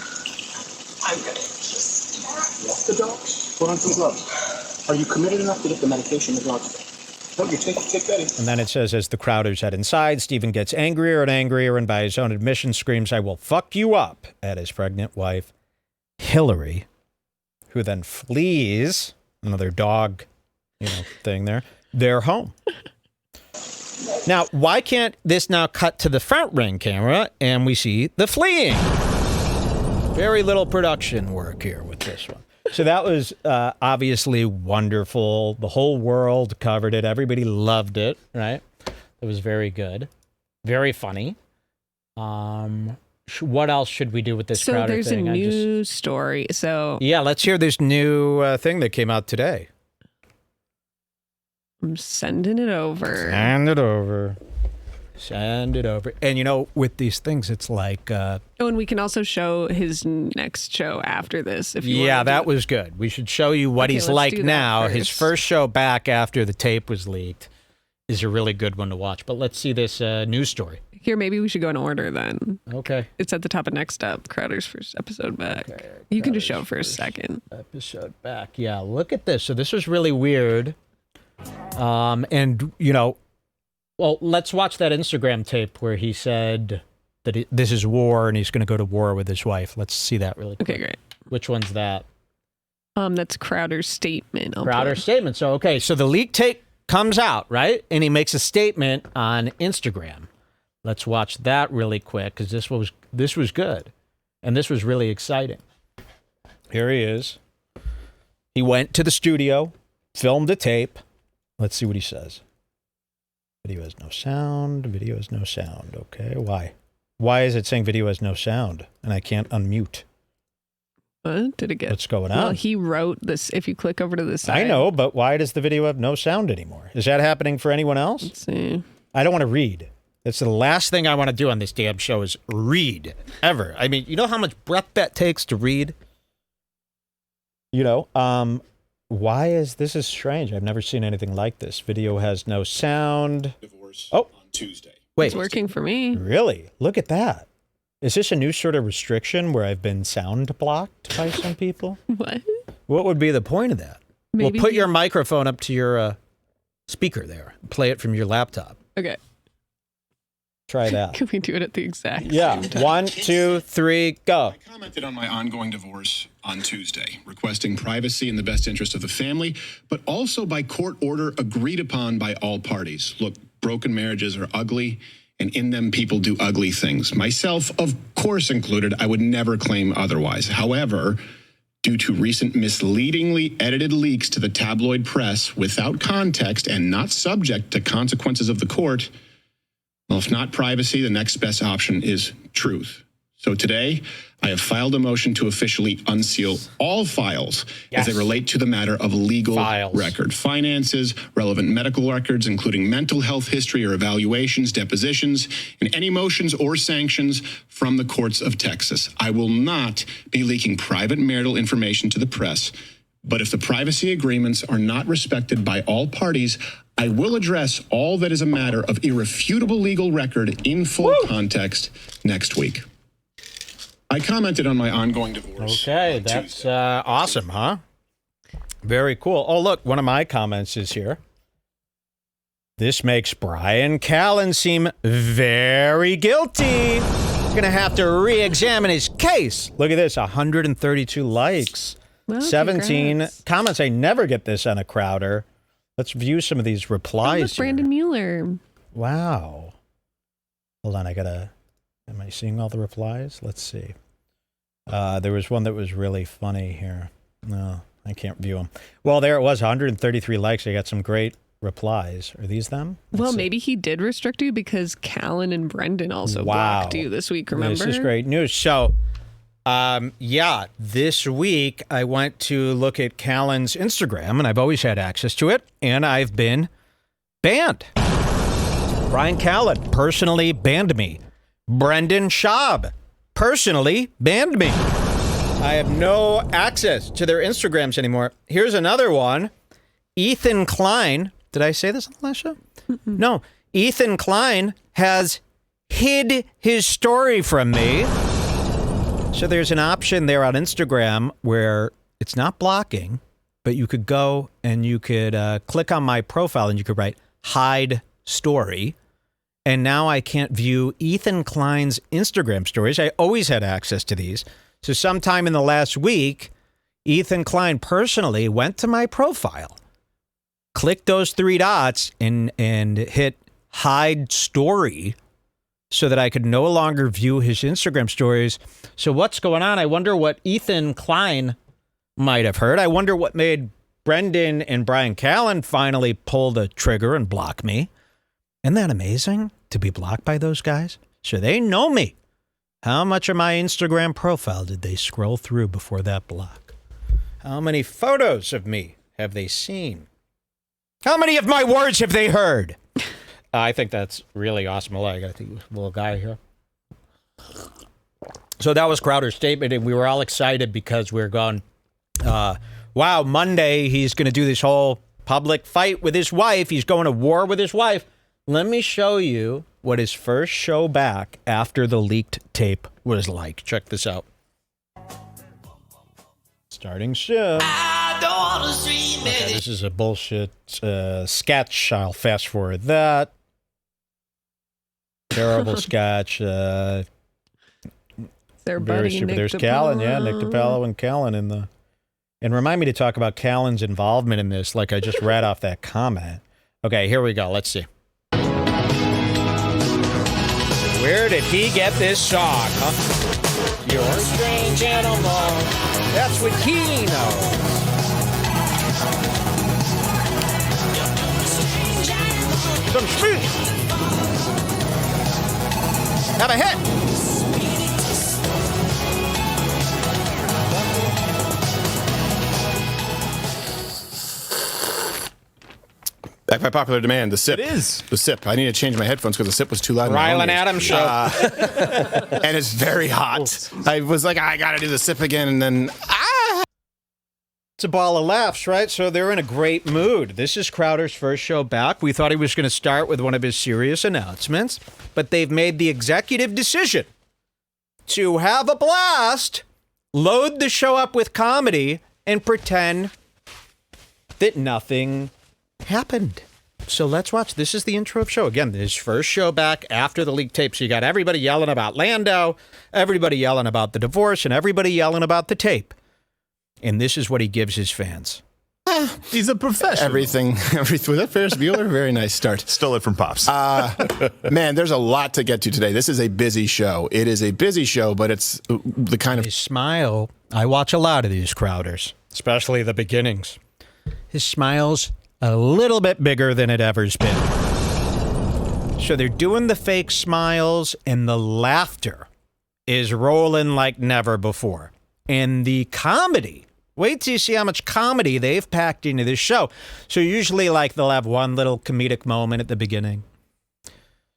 I'm gonna just walk the dogs. Put on some gloves. Are you committed enough to get the medication the dogs take? Don't you take Betty? And then it says, as the Crowders head inside, Stephen gets angrier and angrier, and by his own admission screams, "I will fuck you up," at his pregnant wife, Hillary, who then flees, another dog, thing there, their home. Now, why can't this now cut to the front ring camera and we see the fleeing? Very little production work here with this one. So that was obviously wonderful. The whole world covered it. Everybody loved it, right? It was very good. Very funny. What else should we do with this Crowder there's thing? a new story. So yeah, let's hear this new thing that came out today. I'm sending it over. Send it over. Send it over. And with these things, it's like... Oh, and we can also show his next show after this. If you yeah, want to that was good. We should show you what he's let's like do that now. His first. first show back after the tape was leaked is a really good one to watch. But let's see this news story. Here, maybe we should go in order then. Okay. It's at the top of Next Up, Crowder's first episode back. Okay, you can just show it for a second. Episode back. Yeah, look at this. So this was really weird. And, well, let's watch that Instagram tape where he said that this is war and he's going to go to war with his wife. Let's see that really quick. Okay, great. Which one's that? That's Crowder's statement. Crowder's statement. So, okay, so the leak tape comes out, right? And he makes a statement on Instagram. Let's watch that really quick because this was good. And this was really exciting. Here he is. He went to the studio, filmed a tape. Let's see what he says. Video has no sound. Video has no sound. Okay, why? Why is it saying video has no sound and I can't unmute? What did it get? What's going on? Well, he wrote this. If you click over to the side. I know, but why does the video have no sound anymore? Is that happening for anyone else? Let's see. I don't want to read. That's the last thing I want to do on this damn show is read, ever. I mean, you know how much breath that takes to read? Why is this is strange? I've never seen anything like this. Video has no sound. Divorce on Tuesday. Wait. It's working for me. Really? Look at that. Is this a new sort of restriction where I've been sound blocked by some people? What? What would be the point of that? Maybe Well, put your microphone up to your speaker there. Play it from your laptop. Okay. Try that. Can we do it at the exact Yeah. same time? 1, 2, 3, go. I commented on my ongoing divorce on Tuesday, requesting privacy in the best interest of the family, but also by court order agreed upon by all parties. Look, broken marriages are ugly, and in them people do ugly things. Myself, of course included, I would never claim otherwise. However, due to recent misleadingly edited leaks to the tabloid press without context and not subject to consequences of the court, well, if not privacy, the next best option is truth. So today, I have filed a motion to officially unseal all files as they relate to the matter of legal record. Finances, relevant medical records, including mental health history or evaluations, depositions, and any motions or sanctions from the courts of Texas. I will not be leaking private marital information to the press, but if the privacy agreements are not respected by all parties, I will address all that is a matter of irrefutable legal record in full context next week. I commented on my ongoing divorce. Okay, that's awesome, huh? Very cool. Oh, look, one of my comments is here. This makes Brian Callen seem very guilty. Going to have to re-examine his case. Look at this, 132 likes, well, 17 congrats. Comments. I never get this on a Crowder. Let's view some of these replies. Oh, look, Brandon Mueller. Wow. Hold on, am I seeing all the replies? Let's see. There was one that was really funny here. No, I can't view them. Well, there it was, 133 likes. I got some great replies. Are these them? Well, maybe he did restrict you because Callen and Brendan also blocked you this week, remember? This is great news. So, this week I went to look at Callen's Instagram, and I've always had access to it, and I've been banned. Brian Callen personally banned me. Brendan Schaub personally banned me. I have no access to their Instagrams anymore. Here's another one. Ethan Klein. Did I say this on the last show? No. Ethan Klein has hid his story from me. So there's an option there on Instagram where it's not blocking, but you could go and you could click on my profile and you could write hide story. And now I can't view Ethan Klein's Instagram stories. I always had access to these. So sometime in the last week, Ethan Klein personally went to my profile, clicked those three dots, and hit hide story so that I could no longer view his Instagram stories. So what's going on? I wonder what Ethan Klein might have heard. I wonder what made Brendan and Brian Callen finally pull the trigger and block me. Isn't that amazing to be blocked by those guys? So they know me. How much of my Instagram profile did they scroll through before that block? How many photos of me have they seen? How many of my words have they heard? I think that's really awesome. I got a little guy here. So that was Crowder's statement, and we were all excited because we're going, wow, Monday he's going to do this whole public fight with his wife. He's going to war with his wife. Let me show you what his first show back after the leaked tape was like. Check this out. Starting soon. Okay, this is a bullshit sketch. I'll fast forward that. Terrible sketch. Very super. There's Callen. Yeah, Nick DiPaolo and Callen in the... And remind me to talk about Callen's involvement in this like I just read off that comment. Okay, here we go. Let's see. Where did he get this song, huh? You're a strange animal. That's what he knows. Some speech. Have a hit. Back by popular demand, the sip. It is. The sip. I need to change my headphones because the sip was too loud. Rylan Adams show. And it's very hot. I was like, I got to do the sip again, and then... It's a ball of laughs, right? So they're in a great mood. This is Crowder's first show back. We thought he was going to start with one of his serious announcements, but they've made the executive decision to have a blast, load the show up with comedy, and pretend that nothing happened. So let's watch. This is the intro of the show. Again, his first show back after the leaked tape. So you got everybody yelling about Lando, everybody yelling about the divorce, and everybody yelling about the tape. And this is what he gives his fans. I He's a professional. Everything. Was that Ferris Bueller? Very nice start. Stole it from Pops. Man, there's a lot to get to today. This is a busy show. It is a busy show, but it's the kind of... His smile. I watch a lot of these Crowders, especially the beginnings. His smile's a little bit bigger than it ever's been. So they're doing the fake smiles, and the laughter is rolling like never before. And the comedy... Wait till you see how much comedy they've packed into this show. So usually, like, they'll have one little comedic moment at the beginning.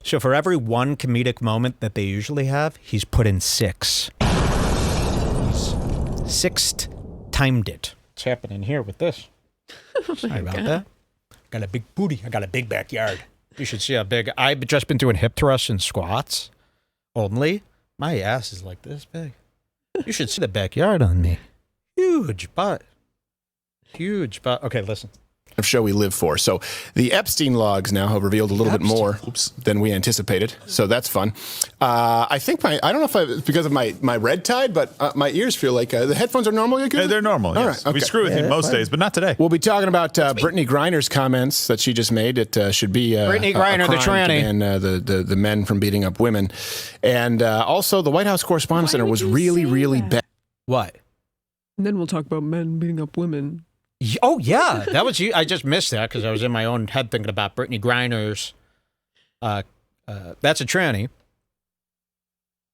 So for every one comedic moment that they usually have, he's put in 6. He's sixth timed it. What's happening here with this? Sorry about that. Got a big booty. I got a big backyard. You should see how big. I've just been doing hip thrusts and squats only. My ass is like this big. You should see the backyard on me. Huge butt. Huge butt. Okay, listen. show we live for. So the Epstein logs now have revealed a little bit more than we anticipated. So that's fun. I think I don't know if it's because of my red tide, but my ears feel like the headphones are normal. Yeah, they're normal. All yes. right, okay. We screw with you most days, but not today. We'll be talking about Brittany Griner's comments that she just made. It should be Brittany Griner, the tranny, and the men from beating up women, and also the White House Correspondents' Center was really bad. What? And then we'll talk about men beating up women. Oh, yeah. That was you. I just missed that because I was in my own head thinking about Brittany Griner's. That's a tranny.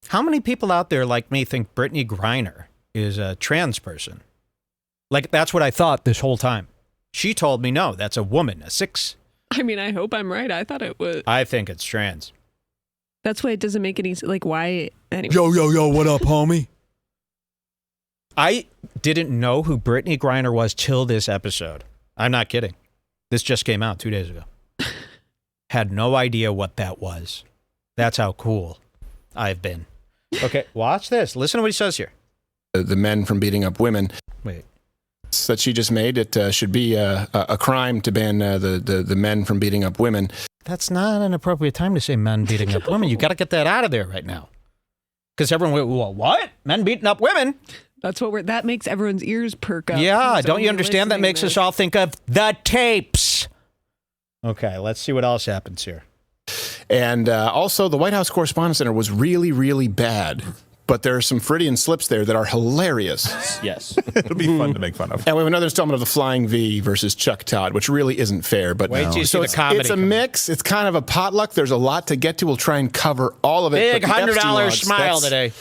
How many people out there like me think Brittany Griner is a trans person? Like, that's what I thought this whole time. She told me, no, that's a woman, a 6. I mean, I hope I'm right. I thought it was. I think it's trans. That's why it doesn't make any, like, why? Anyway. Yo, what up, homie? I didn't know who Brittany Griner was till this episode. I'm not kidding. This just came out 2 days ago. Had no idea what that was. That's how cool I've been. Okay, watch this. Listen to what he says here. The men from beating up women. Wait. That she just made, it should be a crime to ban the men from beating up women. That's not an appropriate time to say men beating up women. You got to get that out of there right now. Because everyone went, well, what? Men beating up women? That's what that makes everyone's ears perk up. Yeah, don't you understand? That makes us all think of the tapes. Okay, let's see what else happens here. And also, the White House Correspondents' Center was really bad. But there are some Freudian slips there that are hilarious. Yes. It'll be fun to make fun of. And we have another installment of the Flying V versus Chuck Todd, which really isn't fair. But wait till you see the comedy. It's a mix. It's kind of a potluck. There's a lot to get to. We'll try and cover all of it. Big $100 smile today.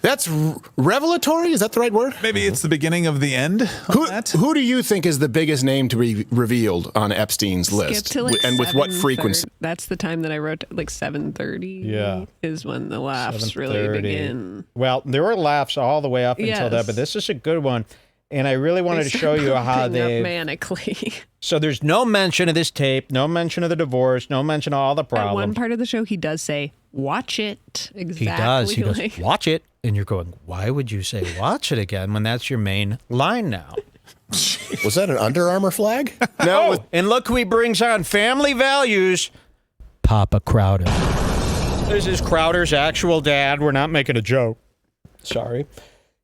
That's revelatory? Is that the right word? Maybe it's the beginning of the end. Who do you think is the biggest name to be revealed on Epstein's list? To like and with what frequency? That's the time that I wrote, like 7:30. Yeah, is when the laughs really begin. Well, there were laughs all the way up until that, but this is a good one. And I really wanted to show you how they manically. So there's no mention of this tape, no mention of the divorce, no mention of all the problems. At one part of the show, he does say, "Watch it." Exactly. He does. He goes, "Watch it," and you're going, "Why would you say watch it again when that's your main line now?" Was that an Under Armour flag? No. And look who he brings on family values, Papa Crowder. This is Crowder's actual dad. We're not making a joke. Sorry.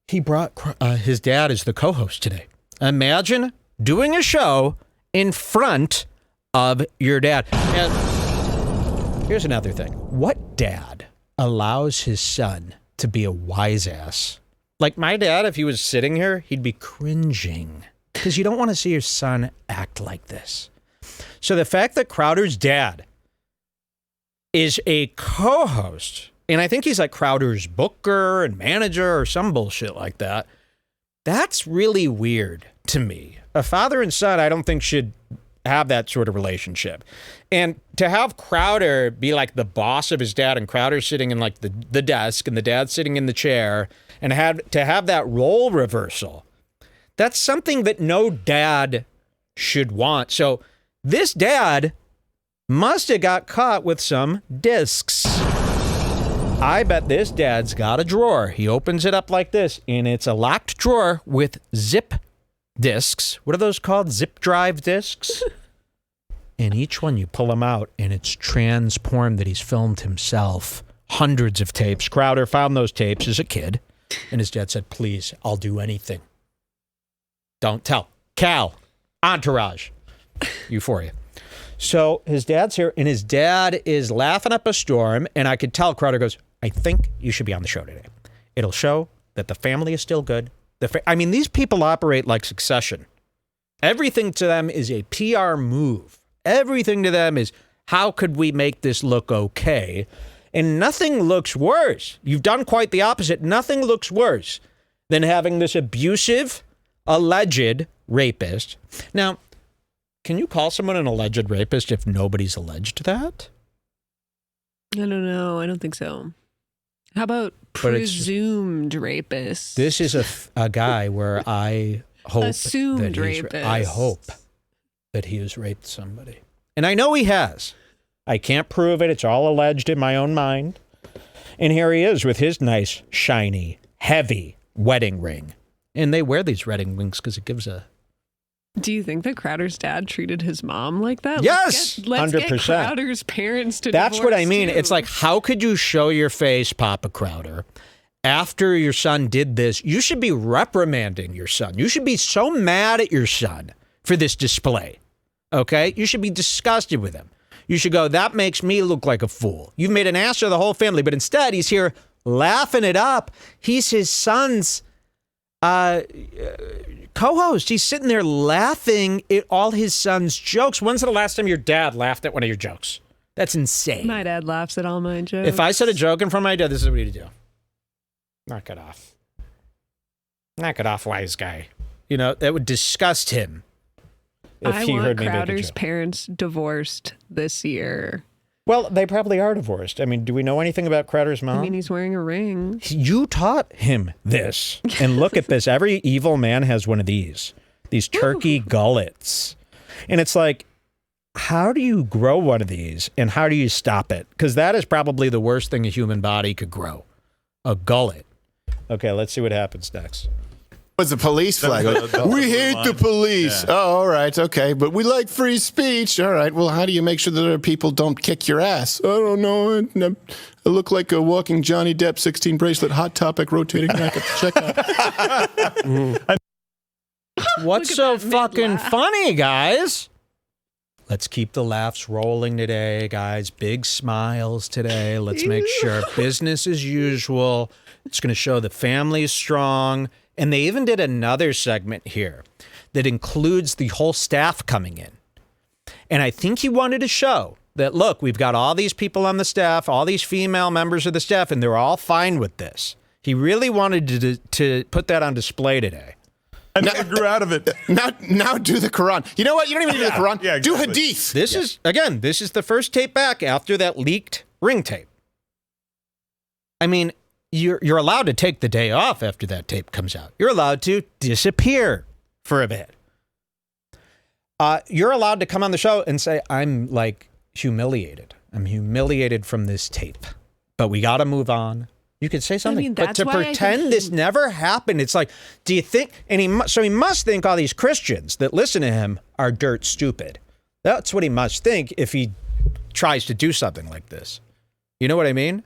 He brought his dad as the co-host today. Imagine doing a show in front of your dad. And here's another thing. What dad allows his son to be a wise ass? Like my dad, if he was sitting here, he'd be cringing because you don't want to see your son act like this. So the fact that Crowder's dad is a co-host, and I think he's like Crowder's booker and manager or some bullshit like that. That's really weird to me. A father and son, I don't think should have that sort of relationship. And to have Crowder be like the boss of his dad and Crowder sitting in like the desk and the dad sitting in the chair and to have that role reversal, that's something that no dad should want. So this dad must have got caught with some discs. I bet this dad's got a drawer. He opens it up like this, and it's a locked drawer with zip discs. What are those called? Zip drive discs? And each one you pull them out, and it's trans porn that he's filmed himself. Hundreds of tapes. Crowder found those tapes as a kid, and his dad said, please, I'll do anything. Don't tell. Cal, Entourage. Euphoria. So his dad's here, and his dad is laughing up a storm, and I could tell Crowder goes, I think you should be on the show today. It'll show that the family is still good. I mean, these people operate like Succession. Everything to them is a PR move. Everything to them is, how could we make this look okay? And nothing looks worse. You've done quite the opposite. Nothing looks worse than having this abusive, alleged rapist. Now, can you call someone an alleged rapist if nobody's alleged that? I don't know. I don't think so. How about presumed rapist? This is a guy where I hope assumed rapist. I hope that he has raped somebody. And I know he has. I can't prove it. It's all alleged in my own mind. And here he is with his nice, shiny, heavy wedding ring. And they wear these wedding rings because it gives a... Do you think that Crowder's dad treated his mom like that? Yes, let's 100%. get Crowder's parents to That's what I divorce, mean. too. It's like, how could you show your face, Papa Crowder? After your son did this, you should be reprimanding your son. You should be so mad at your son for this display. Okay? You should be disgusted with him. You should go, that makes me look like a fool. You've made an ass of the whole family. But instead, he's here laughing it up. He's his son's co-host. He's sitting there laughing at all his son's jokes. When's the last time your dad laughed at one of your jokes? That's insane. My dad laughs at all my jokes. If I said a joke in front of my dad, this is what he'd do. Knock it off. Knock it off, wise guy. You know, that would disgust him if he heard me make a Crowder's joke. parents divorced this year. Well, they probably are divorced. I mean, do we know anything about Crowder's mom? I mean, he's wearing a ring. You taught him this. And look at this. Every evil man has one of these turkey gullets. And it's like, how do you grow one of these and how do you stop it? Because that is probably the worst thing a human body could grow. A gullet. Okay, let's see what happens next. Was the police flag? We hate the police. Yeah. Oh, all right, okay, but we like free speech. All right, well, how do you make sure that other people don't kick your ass? I don't know. I look like a walking Johnny Depp 16 bracelet, Hot Topic rotating back at the checkout. What's so fucking funny, guys? Let's keep the laughs rolling today, guys. Big smiles today. Let's make sure business as usual. It's going to show the family is strong. And they even did another segment here that includes the whole staff coming in. And I think he wanted to show that, look, we've got all these people on the staff, all these female members of the staff, and they're all fine with this. He really wanted to put that on display today. And I grew out of it. Now do the Quran. You know what? You don't even do the Quran. Yeah, Do exactly. Hadith. This is the first tape back after that leaked ring tape. I mean, you're allowed to take the day off after that tape comes out. You're allowed to disappear for a bit. You're allowed to come on the show and say, I'm like humiliated. I'm humiliated from this tape, but we got to move on. You could say something, but that's to why I pretend think this never happened, it's like, do you think? And so he must think all these Christians that listen to him are dirt stupid. That's what he must think if he tries to do something like this. You know what I mean?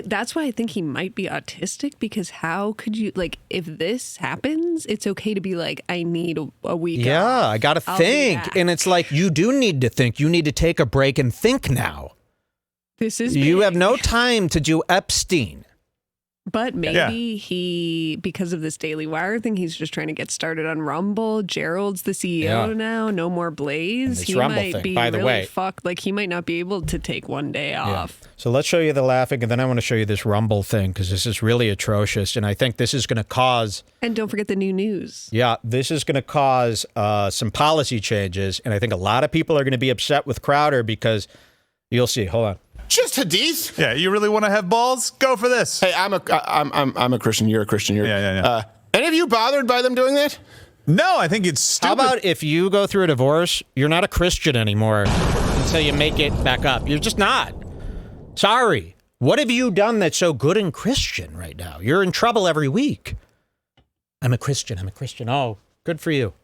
That's why I think he might be autistic, because how could you, like, if this happens, it's okay to be like, I need a week off. Yeah, I got to think. And it's like, you do need to think. You need to take a break and think now. This is You big. have no time to do Epstein. But maybe he, because of this Daily Wire thing, he's just trying to get started on Rumble. Gerald's the CEO now. No more Blaze. This He Rumble might thing, be by the really way. fucked. Like, he might not be able to take one day off. So let's show you the laughing, and then I want to show you this Rumble thing, because this is really atrocious, and I think this is going to cause... And don't forget the new news. Yeah, this is going to cause some policy changes, and I think a lot of people are going to be upset with Crowder because you'll see. Hold on. Just Hadith. Yeah, you really want to have balls? Go for this. Hey, I'm a Christian. You're a Christian. Yeah. Any of you bothered by them doing that? No, I think it's stupid. How about if you go through a divorce, you're not a Christian anymore until you make it back up. You're just not. Sorry. What have you done that's so good and Christian right now? You're in trouble every week. I'm a Christian. Oh, good for you.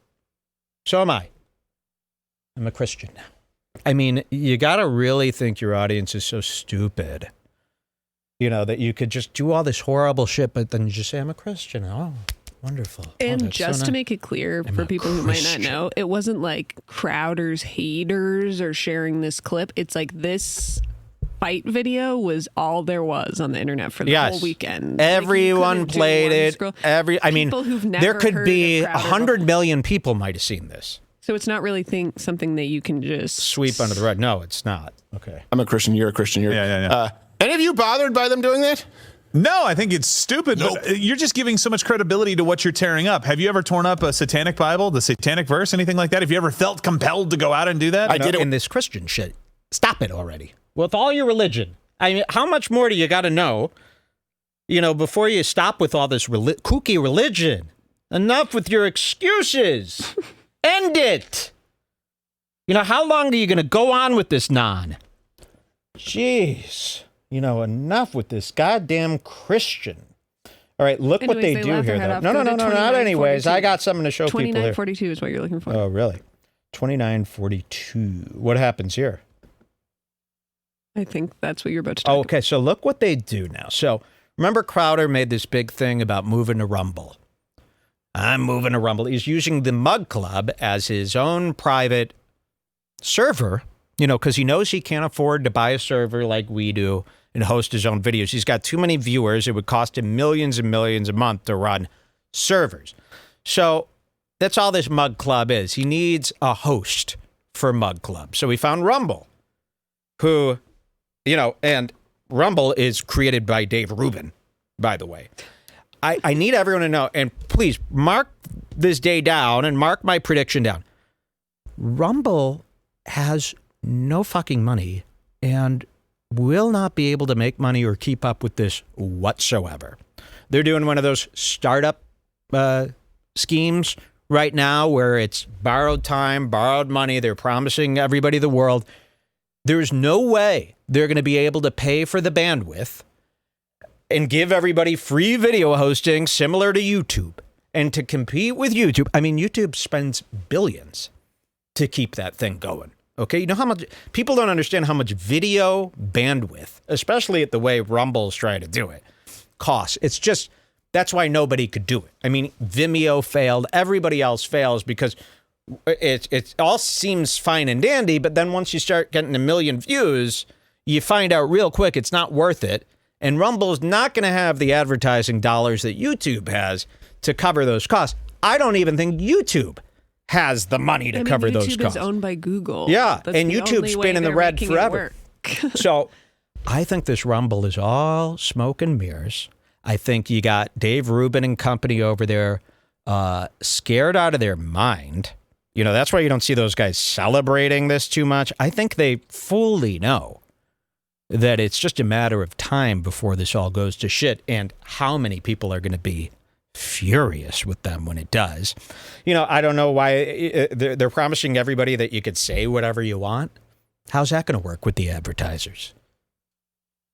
So am I. I'm a Christian now. I mean, you got to really think your audience is so stupid, you know, that you could just do all this horrible shit, but then you just say, I'm a Christian. Oh, Wonderful. And just to make it clear for people who might not know, it wasn't like Crowder's haters are sharing this clip. It's like this fight video was all there was on the internet for the whole weekend. Everyone played it. People who've never there could heard be of Crowder 100 million people might have seen this. So it's not really something that you can just sweep under the rug. No, it's not. Okay. I'm a Christian. You're a Christian. Yeah. Any of you bothered by them doing that? No, I think it's stupid. Nope. But you're just giving so much credibility to what you're tearing up. Have you ever torn up a satanic Bible, the satanic verse, anything like that? Have you ever felt compelled to go out and do that? I did it in this Christian shit. Stop it already. With all your religion. I mean, how much more do you got to know, before you stop with all this kooky religion? Enough with your excuses. End it. How long are you going to go on with this Jeez. Enough with this goddamn Christian. All right, look what they do here, though. No, not anyways. I got something to show people here. 2942 is what you're looking for. Oh, really? 2942. What happens here? I think that's what you're about to talk about. Okay, so look what they do now. So remember Crowder made this big thing about moving to Rumble. I'm moving to Rumble. He's using the Mug Club as his own private server, because he knows he can't afford to buy a server like we do and host his own videos. He's got too many viewers. It would cost him millions and millions a month to run servers. So that's all this Mug Club is. He needs a host for Mug Club. So we found Rumble, who, and Rumble is created by Dave Rubin, by the way. I need everyone to know, and please mark this day down and mark my prediction down. Rumble has no fucking money and will not be able to make money or keep up with this whatsoever. They're doing one of those startup schemes right now where it's borrowed time, borrowed money. They're promising everybody the world. There's no way they're going to be able to pay for the bandwidth and give everybody free video hosting similar to YouTube. And to compete with YouTube, YouTube spends billions to keep that thing going. Okay, you know how much people don't understand how much video bandwidth, especially at the way Rumble's trying to do it, costs. It's just that's why nobody could do it. Vimeo failed. Everybody else fails because it all seems fine and dandy, but then once you start getting 1 million views, you find out real quick it's not worth it. And Rumble's not going to have the advertising dollars that YouTube has to cover those costs. I don't even think YouTube has the money to cover those costs. YouTube is owned by Google. Yeah, That's and YouTube's been in the red forever. So I think this Rumble is all smoke and mirrors. I think you got Dave Rubin and company over there scared out of their mind. That's why you don't see those guys celebrating this too much. I think they fully know that it's just a matter of time before this all goes to shit, and how many people are going to be furious with them when it does. I don't know why they're promising everybody that you could say whatever you want. How's that going to work with the advertisers?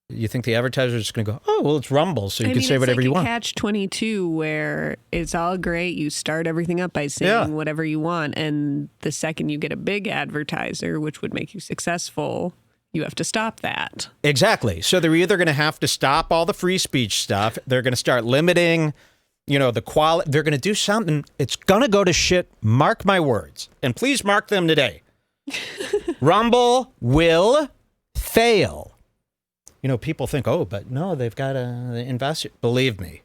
You think the advertisers are going to go, oh, well, it's Rumble, so you can say whatever you want. It's like catch-22 where it's all great. You start everything up by saying whatever you want, and the second you get a big advertiser, which would make you successful, you have to stop that. Exactly. So they're either going to have to stop all the free speech stuff. They're going to start limiting, the quality. They're going to do something. It's going to go to shit. Mark my words. And please mark them today. Rumble will fail. People think, oh, but no, they've got to invest. Believe me,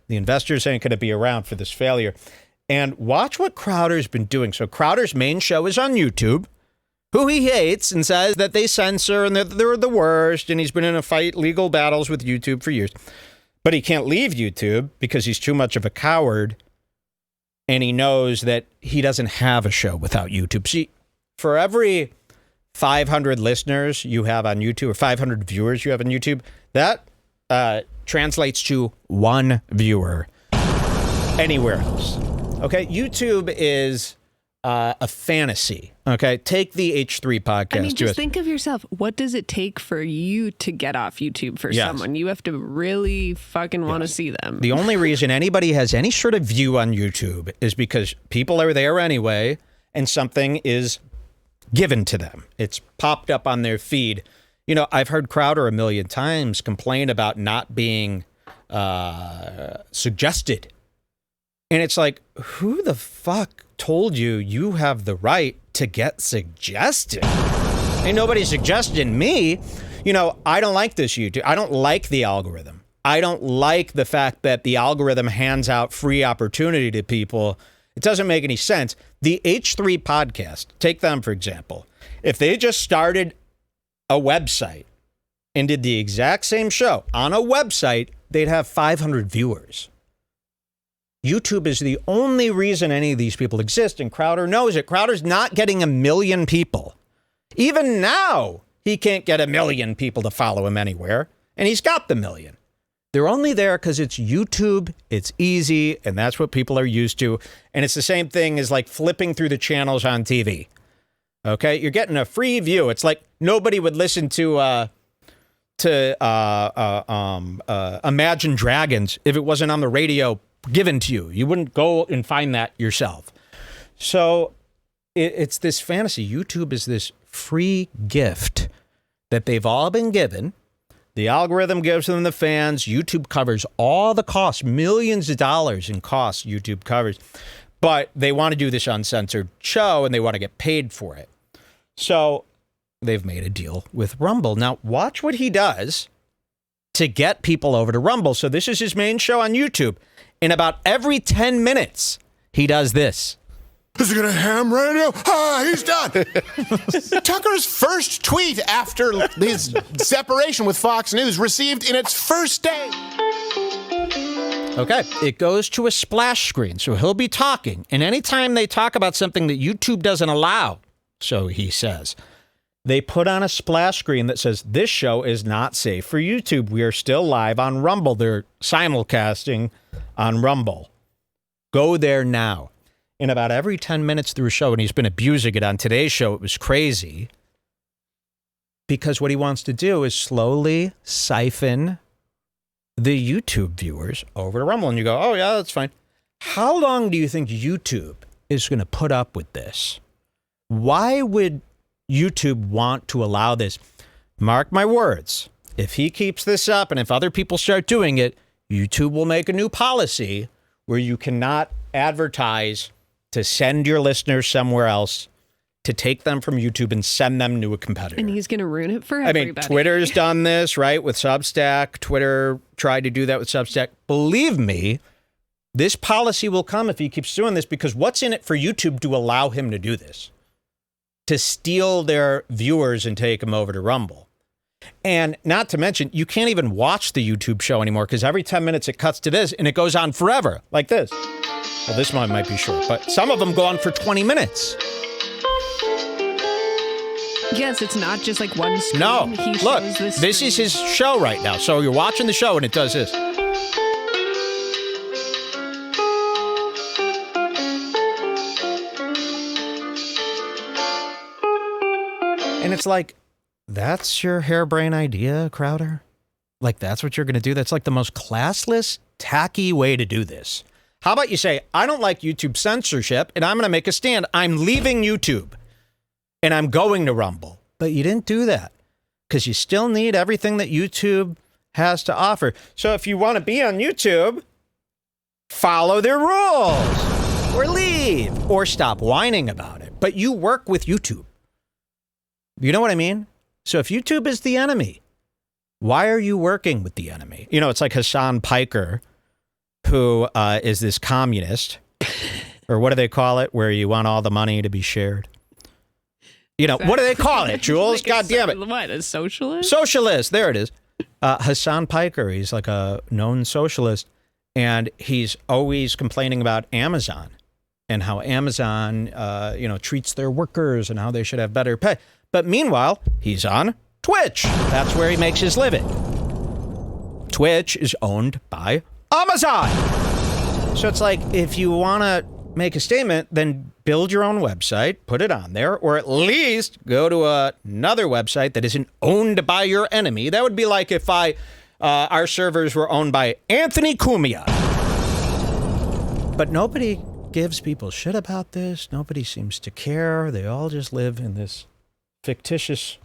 the investors ain't going to be around for this failure. And watch what Crowder's been doing. So Crowder's main show is on YouTube, who he hates and says that they censor and that they're the worst. And he's been in legal battles with YouTube for years. But he can't leave YouTube because he's too much of a coward. And he knows that he doesn't have a show without YouTube. See, for every 500 listeners you have on YouTube or 500 viewers you have on YouTube, that translates to 1 viewer anywhere else. Okay, YouTube is a fantasy. Okay, take the H3 podcast. Just think of yourself. What does it take for you to get off YouTube for someone? You have to really fucking want to see them. The only reason anybody has any sort of view on YouTube is because people are there anyway, and something is given to them. It's popped up on their feed. I've heard Crowder 1 million times complain about not being suggested And it's like, who the fuck told you you have the right to get suggested? Ain't nobody suggesting me. You know, I don't like this YouTube. I don't like the algorithm. I don't like the fact that the algorithm hands out free opportunity to people. It doesn't make any sense. The H3 podcast, take them for example. If they just started a website and did the exact same show on a website, they'd have 500 viewers. YouTube is the only reason any of these people exist, and Crowder knows it. Crowder's not getting 1 million people. Even now, he can't get 1 million people to follow him anywhere, and he's got the 1 million. They're only there because it's YouTube, it's easy, and that's what people are used to. And it's the same thing as like flipping through the channels on TV. Okay, you're getting a free view. It's like nobody would listen to Imagine Dragons if it wasn't on the radio given to you. You wouldn't go and find that yourself. So it's this fantasy. YouTube is this free gift that they've all been given. The algorithm gives them the fans. YouTube covers all the costs, millions of dollars in costs YouTube covers. But they want to do this uncensored show and they want to get paid for it. So they've made a deal with Rumble. Now, watch what he does to get people over to Rumble. So this is his main show on YouTube. In about every 10 minutes, he does this. Is he gonna ham radio? Ah, he's done. Tucker's first tweet after his separation with Fox News received in its first day. Okay, it goes to a splash screen, so he'll be talking, and anytime they talk about something that YouTube doesn't allow, so he says, they put on a splash screen that says, this show is not safe for YouTube. We are still live on Rumble. They're simulcasting on Rumble. Go there now. In about every 10 minutes through a show, and he's been abusing it on today's show, it was crazy, because what he wants to do is slowly siphon the YouTube viewers over to Rumble. And you go, oh, yeah, that's fine. How long do you think YouTube is going to put up with this? Why would YouTube want to allow this? Mark my words. If he keeps this up and if other people start doing it, YouTube will make a new policy where you cannot advertise to send your listeners somewhere else, to take them from YouTube and send them to a competitor. And he's going to ruin it for everybody. I mean, Twitter's done this, right, with Substack. Twitter tried to do that with Substack. Believe me, this policy will come if he keeps doing this, because what's in it for YouTube to allow him to do this? To steal their viewers and take them over to Rumble. And not to mention, you can't even watch the YouTube show anymore, because every 10 minutes it cuts to this and it goes on forever, like this. Well, this one might be short, but some of them go on for 20 minutes. Yes, it's not just like one screen. No, He look, shows this is his show right now. So you're watching the show and it does this. And it's like, that's your harebrained idea, Crowder? Like, that's what you're going to do? That's like the most classless, tacky way to do this. How about you say, I don't like YouTube censorship, and I'm going to make a stand. I'm leaving YouTube, and I'm going to Rumble. But you didn't do that, because you still need everything that YouTube has to offer. So if you want to be on YouTube, follow their rules, or leave, or stop whining about it. But you work with YouTube. You know what I mean? So if YouTube is the enemy, why are you working with the enemy? You know, it's like Hassan Piker, who is this communist, or what do they call it, where you want all the money to be shared? You know, what do they call it, Jules? Like God damn it. What, a socialist? Socialist, there it is. Hassan Piker, he's like a known socialist, and he's always complaining about Amazon and how Amazon, treats their workers and how they should have better pay. But meanwhile, he's on Twitch. That's where he makes his living. Twitch is owned by Amazon. So it's like, if you want to make a statement, then build your own website, put it on there, or at least go to another website that isn't owned by your enemy. That would be like if our servers were owned by Anthony Cumia. But nobody gives people shit about this. Nobody seems to care. They all just live in this fictitious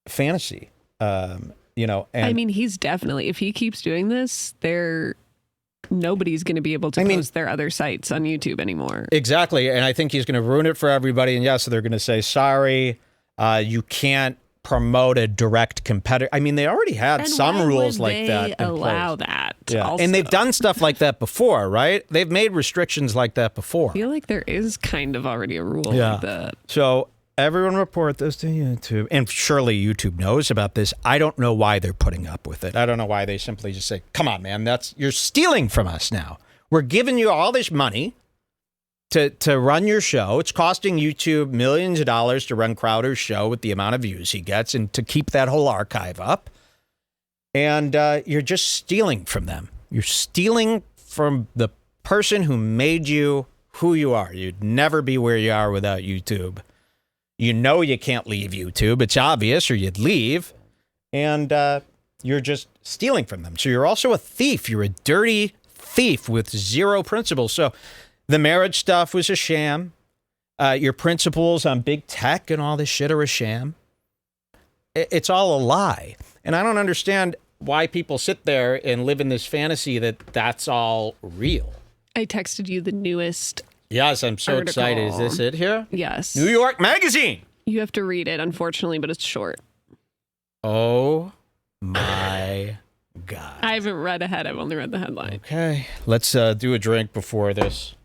fantasy. And I mean, he's definitely, if he keeps doing this, they're nobody's going to be able to post their other sites on YouTube anymore. Exactly. And I think he's going to ruin it for everybody. And yes, they're going to say, sorry, you can't promote a direct competitor. I mean, they already had some rules like that. Allow that. Yeah. Also. And they've done stuff like that before, right? They've made restrictions like that before. I feel like there is kind of already a rule like that. So everyone report this to YouTube. And surely YouTube knows about this. I don't know why they're putting up with it. I don't know why they simply just say, come on, man, you're stealing from us now. We're giving you all this money to run your show. It's costing YouTube millions of dollars to run Crowder's show with the amount of views he gets and to keep that whole archive up. And you're just stealing from them. You're stealing from the person who made you who you are. You'd never be where you are without YouTube. You know you can't leave YouTube. It's obvious, or you'd leave. And you're just stealing from them. So you're also a thief. You're a dirty thief with zero principles. So the marriage stuff was a sham. Your principles on big tech and all this shit are a sham. It's all a lie. And I don't understand why people sit there and live in this fantasy that that's all real. I texted you the newest. Yes, I'm so article. excited. Is this it here? Yes. New York Magazine. You have to read it, unfortunately, but it's short. Oh, my God. I haven't read ahead. I've only read the headline. Okay. Let's do a drink before this.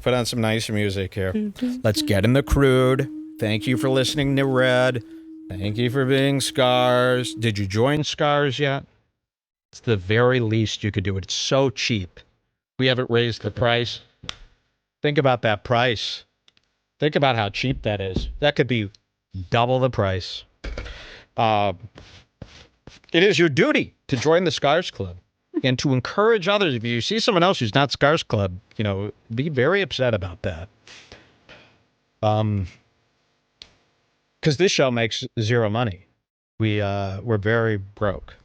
Put on some nice music here. Let's get in the crude. Thank you for listening to Red. Thank you for being Scars. Did you join Scars yet? It's the very least you could do. It's so cheap. We haven't raised the price. Think about that price. Think about how cheap that is. That could be double the price. It is your duty to join the Scars Club and to encourage others. If you see someone else who's not Scars Club, be very upset about that. Because this show makes zero money. We're very broke.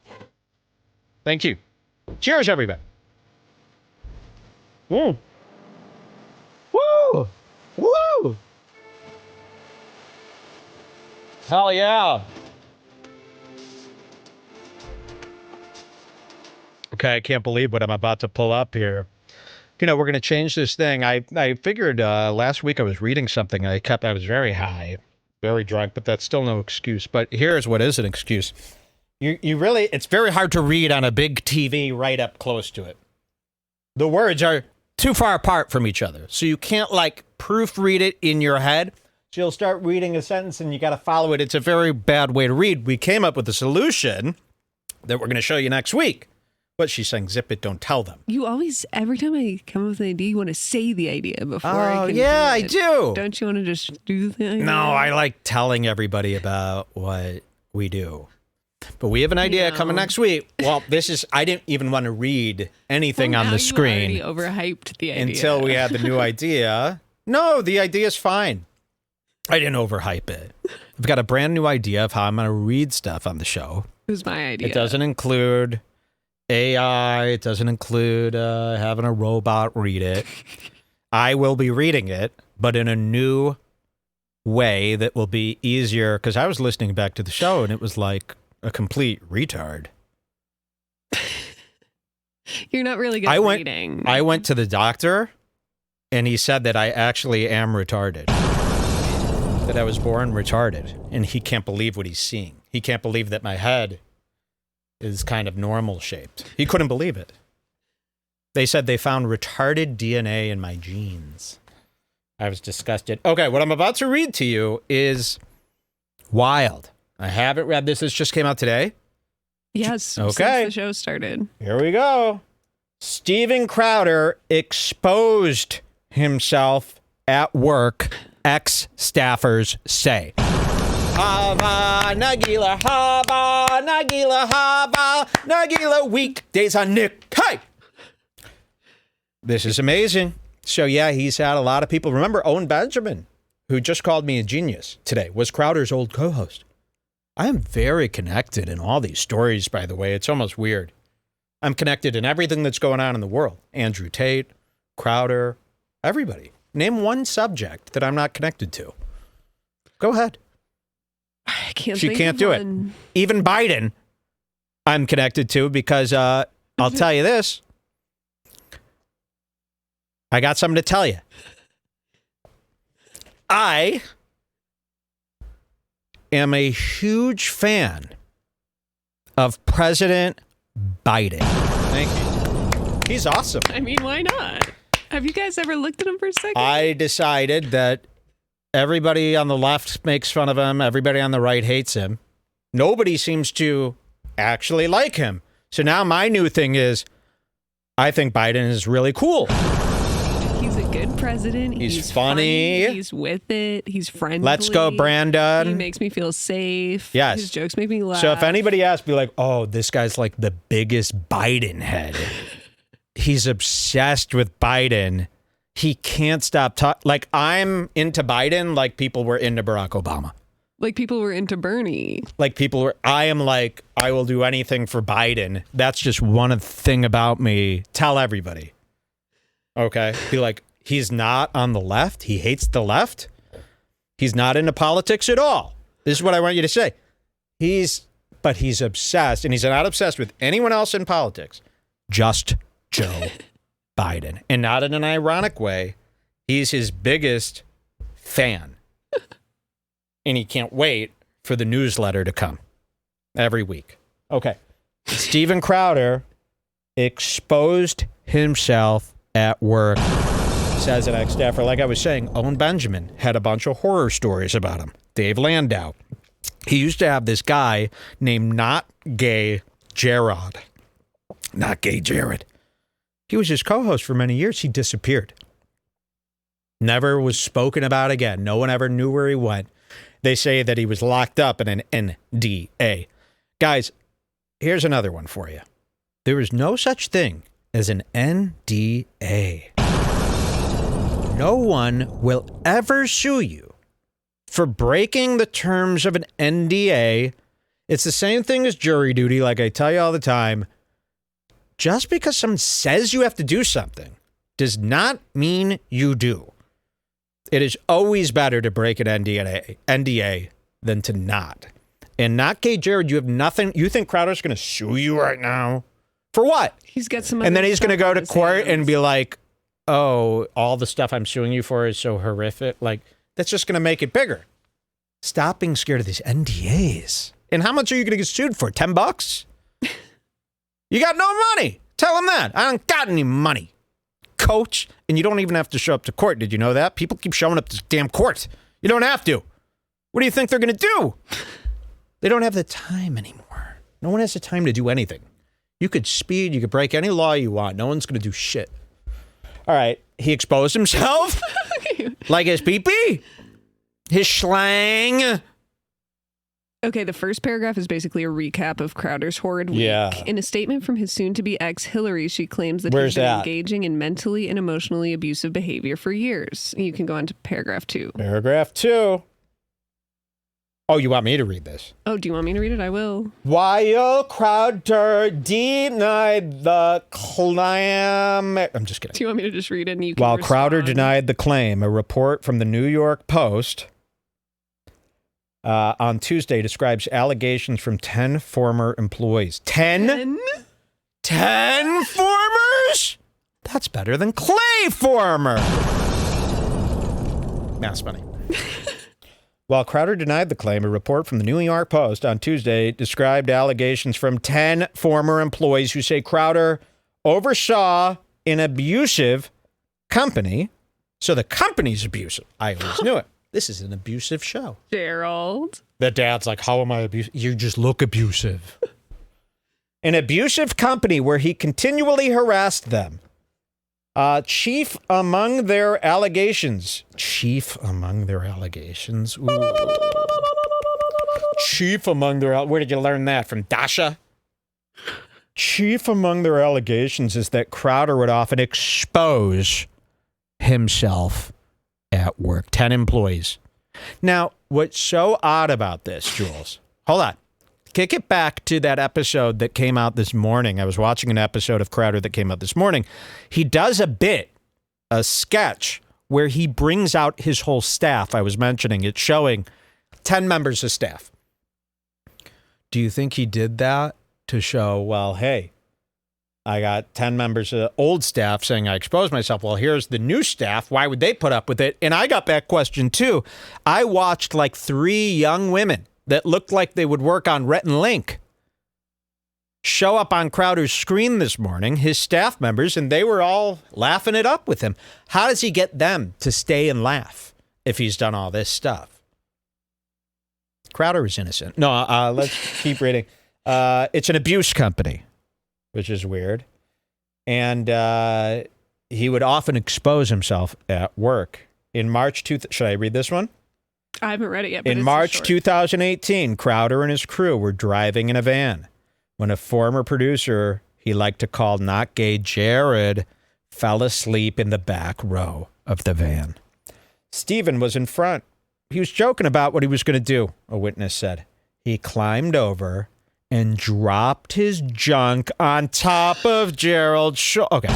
Thank you. Cheers, everybody. Woo! Woo! Woo! Hell yeah! Okay, I can't believe what I'm about to pull up here. We're going to change this thing. I figured last week I was reading something. I was very high, very drunk, but that's still no excuse. But here's what is an excuse. You really, it's very hard to read on a big TV right up close to it. The words are too far apart from each other. So you can't proofread it in your head. So you'll start reading a sentence and you got to follow it. It's a very bad way to read. We came up with a solution that we're going to show you next week. But she's saying, zip it, don't tell them. You always, every time I come up with an idea, you want to say the idea before I can yeah, do it. I do. Don't you want to just do the idea? No, I like telling everybody about what we do. But we have an idea coming next week. Well, I didn't even want to read anything on the screen. You already overhyped the idea. Until we had the new idea. No, the idea is fine. I didn't overhype it. I've got a brand new idea of how I'm going to read stuff on the show. It was my idea. It doesn't include AI. It doesn't include having a robot read it. I will be reading it, but in a new way that will be easier. Because I was listening back to the show, and it was like a complete retard. You're not really good at reading. I went to the doctor, and he said that I actually am retarded. That I was born retarded. And he can't believe what he's seeing. He can't believe that my head is kind of normal shaped. He couldn't believe it. They said they found retarded DNA in my genes. I was disgusted. Okay, what I'm about to read to you is wild. I haven't read this. This just came out today. Yes, okay. Since the show started. Here we go. Steven Crowder exposed himself at work, ex-staffers say. Hava, Nagila, Hava, Nagila, Hava, Nagila, weekdays on Nick. Hey! This is amazing. So, yeah, he's had a lot of people. Remember Owen Benjamin, who just called me a genius today, was Crowder's old co-host. I am very connected in all these stories, by the way. It's almost weird. I'm connected in everything that's going on in the world. Andrew Tate, Crowder, everybody. Name one subject that I'm not connected to. Go ahead. I can't She think can't of do one. it. Even Biden, I'm connected to because I'll tell you this. I got something to tell you. I am a huge fan of President Biden. Thank you. He's awesome. I mean, why not? Have you guys ever looked at him for a second? I decided that everybody on the left makes fun of him. Everybody on the right hates him. Nobody seems to actually like him. So now my new thing is, I think Biden is really cool. He's a good president. He's funny. He's with it. He's friendly. Let's go, Brandon. He makes me feel safe. Yes. His jokes make me laugh. So if anybody asks, be like, oh, this guy's like the biggest Biden head. He's obsessed with Biden. He can't stop talking. Like, I'm into Biden like people were into Barack Obama. Like people were into Bernie. Like people were, I am like, I will do anything for Biden. That's just one thing about me. Tell everybody. Okay? Be like, he's not on the left. He hates the left. He's not into politics at all. This is what I want you to say. But he's obsessed, and he's not obsessed with anyone else in politics. Just Joe Biden. And not in an ironic way. He's his biggest fan. And he can't wait for the newsletter to come every week. Okay. Steven Crowder exposed himself at work, says an ex-staffer. Like I was saying, Owen Benjamin had a bunch of horror stories about him. Dave Landau. He used to have this guy named Not Gay Jared. Not Gay Jared. He was his co-host for many years. He disappeared. Never was spoken about again. No one ever knew where he went. They say that he was locked up in an NDA. Guys, here's another one for you. There is no such thing as an NDA. No one will ever sue you for breaking the terms of an NDA. It's the same thing as jury duty, like I tell you all the time. Just because someone says you have to do something does not mean you do. It is always better to break an NDA than to not. And Not Gay Jared, you have nothing. You think Crowder's going to sue you right now? For what? He's got some. And then he's going to go to court and be like, oh, all the stuff I'm suing you for is so horrific. Like, that's just going to make it bigger. Stop being scared of these NDAs. And how much are you going to get sued for? $10? You got no money. Tell him that. I don't got any money. Coach, and you don't even have to show up to court. Did you know that? People keep showing up to damn court. You don't have to. What do you think they're going to do? They don't have the time anymore. No one has the time to do anything. You could speed, you could break any law you want. No one's going to do shit. All right. He exposed himself like his pee-pee, his schlang. Okay, the first paragraph is basically a recap of Crowder's horrid week. Yeah. In a statement from his soon-to-be ex, Hillary, she claims that he's been engaging in mentally and emotionally abusive behavior for years. You can go on to paragraph 2. Paragraph 2. Oh, you want me to read this? Oh, do you want me to read it? I will. While Crowder denied the claim... I'm just kidding. Do you want me to just read it and you can While respond? Crowder denied the claim, a report from the New York Post on Tuesday describes allegations from 10 former employees. 10? 10 formers? That's better than Clay former. That's funny. While Crowder denied the claim, a report from the New York Post on Tuesday described allegations from 10 former employees who say Crowder oversaw an abusive company. So the company's abusive. I always knew it. This is an abusive show. Gerald. The dad's like, how am I abusive? You just look abusive. An abusive company where he continually harassed them. Chief among their allegations. Chief among their allegations. Ooh. Chief among their... Where did you learn that? From Dasha? Chief among their allegations is that Crowder would often expose himself at work. 10 employees. Now, what's so odd about this, Jules? Hold on. Kick it back to that episode that came out this morning. I was watching an episode of Crowder that came out this morning. He does a sketch, where he brings out his whole staff. I was mentioning it, showing 10 members of staff. Do you think he did that to show, well, hey, I got 10 members of old staff saying I exposed myself. Well, here's the new staff. Why would they put up with it? And I got that question too. I watched like 3 young women that looked like they would work on Rhett and Link show up on Crowder's screen this morning, his staff members, and they were all laughing it up with him. How does he get them to stay and laugh if he's done all this stuff? Crowder is innocent. No, let's keep reading. It's an abuse company, which is weird. And he would often expose himself at work. In March, should I read this one? I haven't read it yet. But in March 2018, Crowder and his crew were driving in a van when a former producer he liked to call Not Gay Jared fell asleep in the back row of the van. Stephen was in front. He was joking about what he was going to do, a witness said. He climbed over and dropped his junk on top of Gerald's shoulder. Okay.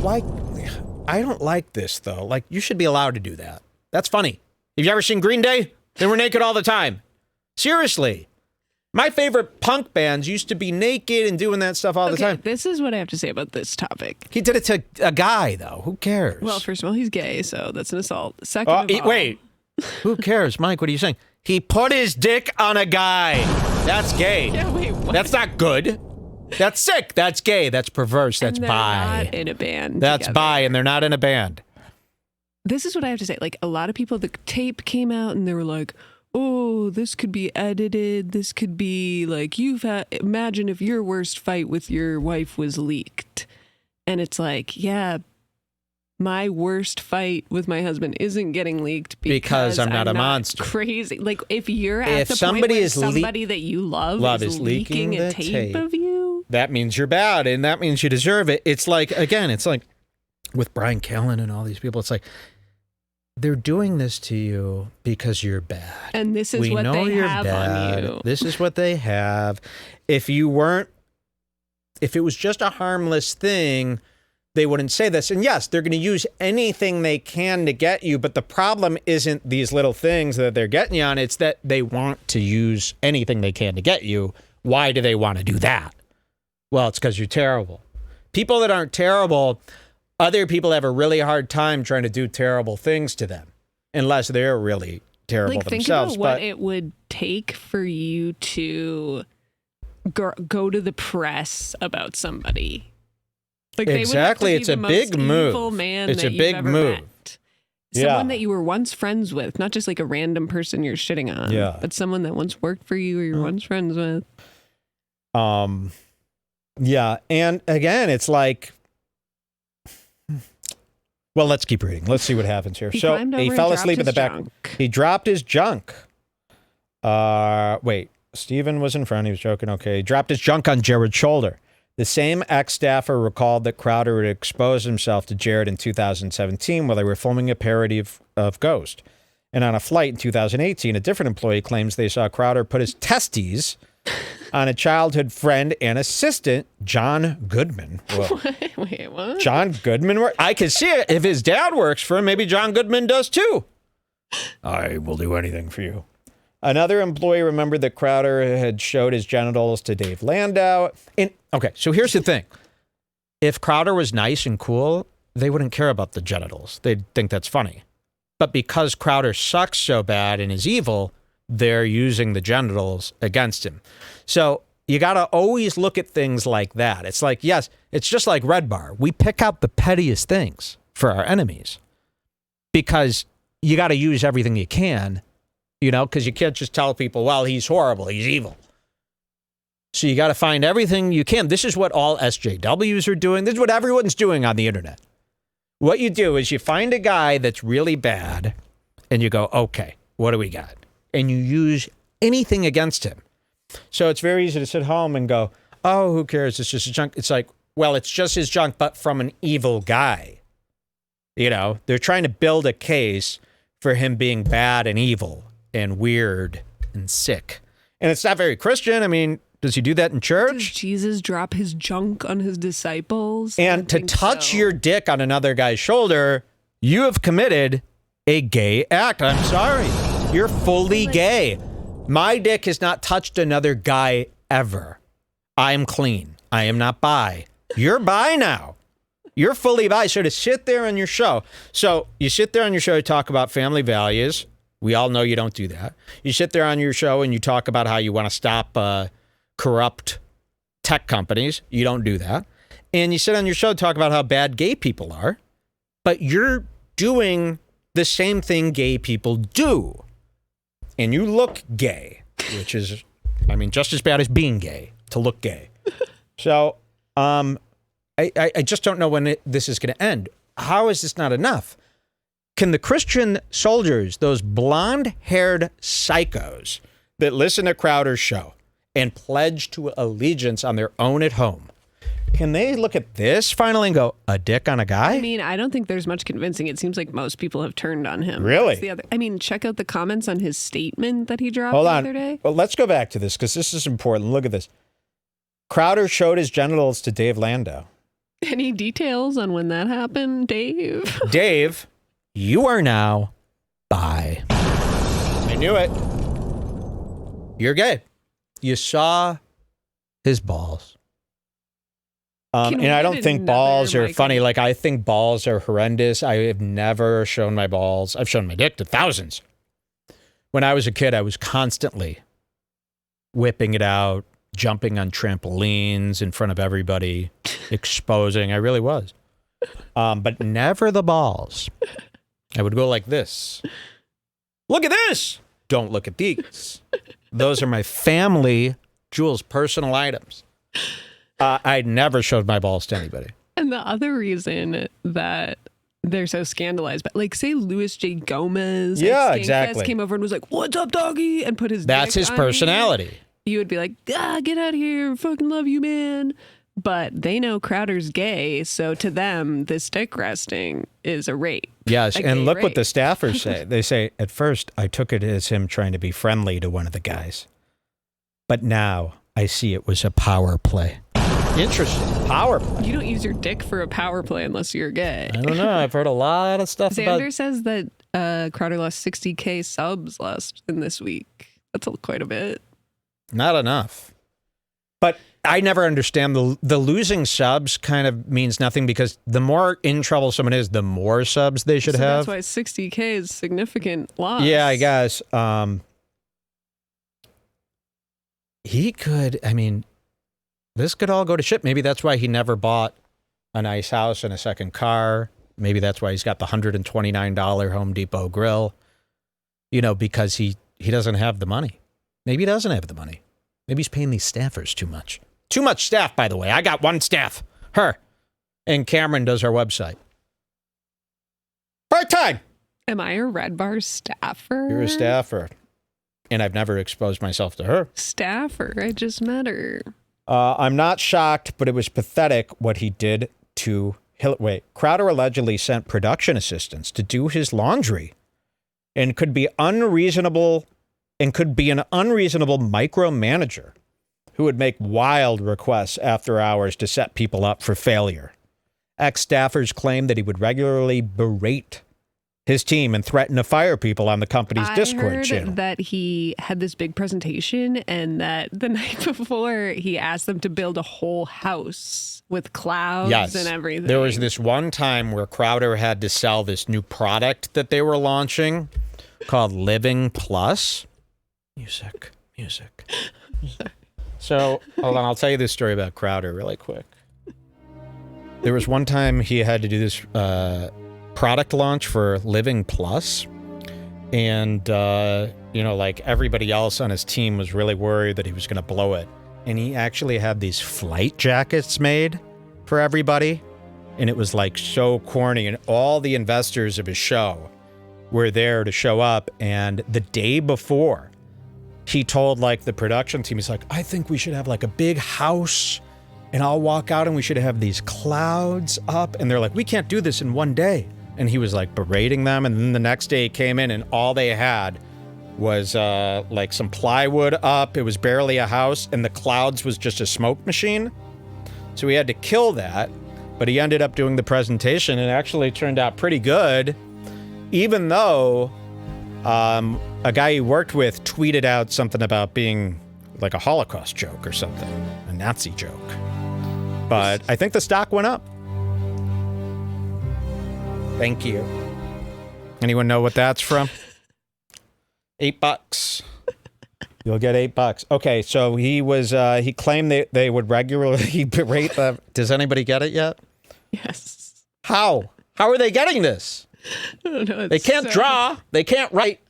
Why? I don't like this, though. Like, you should be allowed to do that. That's funny. Have you ever seen Green Day? They were naked all the time. Seriously. My favorite punk bands used to be naked and doing that stuff all the time. This is what I have to say about this topic. He did it to a guy, though. Who cares? Well, first of all, he's gay, so that's an assault. Second of all... Wait. Who cares? Mike, what are you saying? He put his dick on a guy. That's gay. Yeah, wait, what? That's not good. That's sick. That's gay. That's perverse. That's and they're bi. Not in a band. That's together. bi, and they're not in a band. This is what I have to say. Like, a lot of people, the tape came out and they were like, oh, this could be edited. This could be like, imagine if your worst fight with your wife was leaked. And it's like, yeah, my worst fight with my husband isn't getting leaked because I'm not a monster. Crazy. Like, if you're at the point where somebody that you love is leaking a tape of you, that means you're bad, and that means you deserve it. It's like, again, it's like with Brian Callen and all these people, it's like, they're doing this to you because you're bad. And this is what they have on you. This is what they have. If it was just a harmless thing, they wouldn't say this. And yes, they're going to use anything they can to get you. But the problem isn't these little things that they're getting you on. It's that they want to use anything they can to get you. Why do they want to do that? Well, it's because you're terrible. People that aren't terrible, other people have a really hard time trying to do terrible things to them, unless they're really terrible themselves. Think about what it would take for you to go to the press about somebody. Like, exactly, it's a big move. It's a big move. Someone that you were once friends with, not just like a random person you're shitting on, but someone that once worked for you or you're once friends with. Yeah, and again, it's like, well, let's keep reading. Let's see what happens here. So he fell asleep in the back. He dropped his junk. Wait, Stephen was in front. He was joking. Okay, he dropped his junk on Jared's shoulder. The same ex-staffer recalled that Crowder had exposed himself to Jared in 2017 while they were filming a parody of Ghost. And on a flight in 2018, a different employee claims they saw Crowder put his testes on a childhood friend and assistant, John Goodman. Wait, what? John Goodman? I can see it. If his dad works for him, maybe John Goodman does too. I will do anything for you. Another employee remembered that Crowder had showed his genitals to Dave Landau. Okay, so here's the thing. If Crowder was nice and cool, they wouldn't care about the genitals. They'd think that's funny. But because Crowder sucks so bad and is evil, they're using the genitals against him. So you got to always look at things like that. It's like, yes, it's just like Red Bar. We pick out the pettiest things for our enemies because you got to use everything you can, because you can't just tell people, well, he's horrible, he's evil. So you got to find everything you can. This is what all SJWs are doing. This is what everyone's doing on the internet. What you do is you find a guy that's really bad and you go, okay, what do we got? And you use anything against him. So it's very easy to sit home and go, oh, who cares? It's just his junk. It's like, well, it's just his junk, but from an evil guy. They're trying to build a case for him being bad and evil and weird and sick. And it's not very Christian. I mean, does he do that in church? Does Jesus drop his junk on his disciples? And to touch your dick on another guy's shoulder, you have committed a gay act. I'm sorry. You're fully gay. My dick has not touched another guy ever. I'm clean. I am not bi. You're bi now. You're fully bi. So to sit there on your show, so you sit there on your show to talk about family values. We all know you don't do that. You sit there on your show and you talk about how you want to stop corrupt tech companies. You don't do that. And you sit on your show to talk about how bad gay people are. But you're doing the same thing gay people do. And you look gay, which is, I mean, just as bad as being gay, to look gay. So I just don't know when this is going to end. How is this not enough? Can the Christian soldiers, those blonde-haired psychos that listen to Crowder's show and pledge to allegiance on their own at home, can they look at this finally and go, a dick on a guy? I mean, I don't think there's much convincing. It seems like most people have turned on him. Really? I mean, check out the comments on his statement that he dropped Hold the on. other day. Well, let's go back to this because this is important. Look at this. Crowder showed his genitals to Dave Landau. Any details on when that happened, Dave? Dave, you are now bi. I knew it. You're gay. You saw his balls. And I don't think balls are funny. Like, I think balls are horrendous. I have never shown my balls. I've shown my dick to thousands. When I was a kid, I was constantly whipping it out, jumping on trampolines in front of everybody, exposing. I really was. But never the balls. I would go like this. Look at this. Don't look at these. Those are my family, Jules, personal items. I never showed my balls to anybody. And the other reason that they're so scandalized, but like, say Louis J. Gomez, yeah, exactly, came over and was like, "What's up, doggy?" and put his that's dick his on personality. You would be like, get out of here, fucking love you, man. But they know Crowder's gay, so to them, this dick resting is a rape. Yes, and look rape. what the staffers say. They say, at first, I took it as him trying to be friendly to one of the guys. But now, I see it was a power play. Interesting. Power play. You don't use your dick for a power play unless you're gay. I don't know. I've heard a lot of stuff Xander says that Crowder lost 60K subs in this week. That's quite a bit. Not enough. But I never understand the losing subs kind of means nothing because the more in trouble someone is, the more subs they should have. That's why 60K is significant loss. Yeah, I guess. He could, I mean, this could all go to shit. Maybe that's why he never bought a nice house and a second car. Maybe that's why he's got the $129 Home Depot grill. You know, because he doesn't have the money. Maybe he doesn't have the money. Maybe he's paying these staffers too much. Too much staff, by the way. I got one staff. Her. And Cameron does our website. Part-time. Am I a Red Bar staffer? You're a staffer. And I've never exposed myself to her. Staffer. I just met her. I'm not shocked, but it was pathetic what he did to Hillary. Crowder allegedly sent production assistants to do his laundry and could be unreasonable and could be an unreasonable micromanager who would make wild requests after hours to set people up for failure. Ex-staffers claim that he would regularly berate his team and threaten to fire people on the company's Discord channel. I heard that he had this big presentation and that the night before he asked them to build a whole house with clouds and everything. There was this one time where Crowder had to sell this new product that they were launching called Living Plus. Music. So, hold on, I'll tell you this story about Crowder really quick. There was one time he had to do this product launch for Living Plus. And, you know, like everybody else on his team was really worried that he was going to blow it. And he actually had these flight jackets made for everybody. And it was like so corny. And all the investors of his show were there to show up. And the day before, he told like the production team, he's like, I think we should have like a big house and I'll walk out and we should have these clouds up. And they're like, we can't do this in one day. And he was like berating them. And then the next day he came in and all they had was like some plywood up. It was barely a house and the clouds was just a smoke machine. So he had to kill that. But he ended up doing the presentation and it actually turned out pretty good. Even though a guy he worked with tweeted out something about being like a Holocaust joke or something, a Nazi joke. but I think the stock went up. Thank you. Anyone know what that's from? $8. You'll get $8. Okay, so he claimed they would regularly berate the... Does anybody get it yet? Yes. How? How are they getting this? I don't know. They can't draw. They can't write.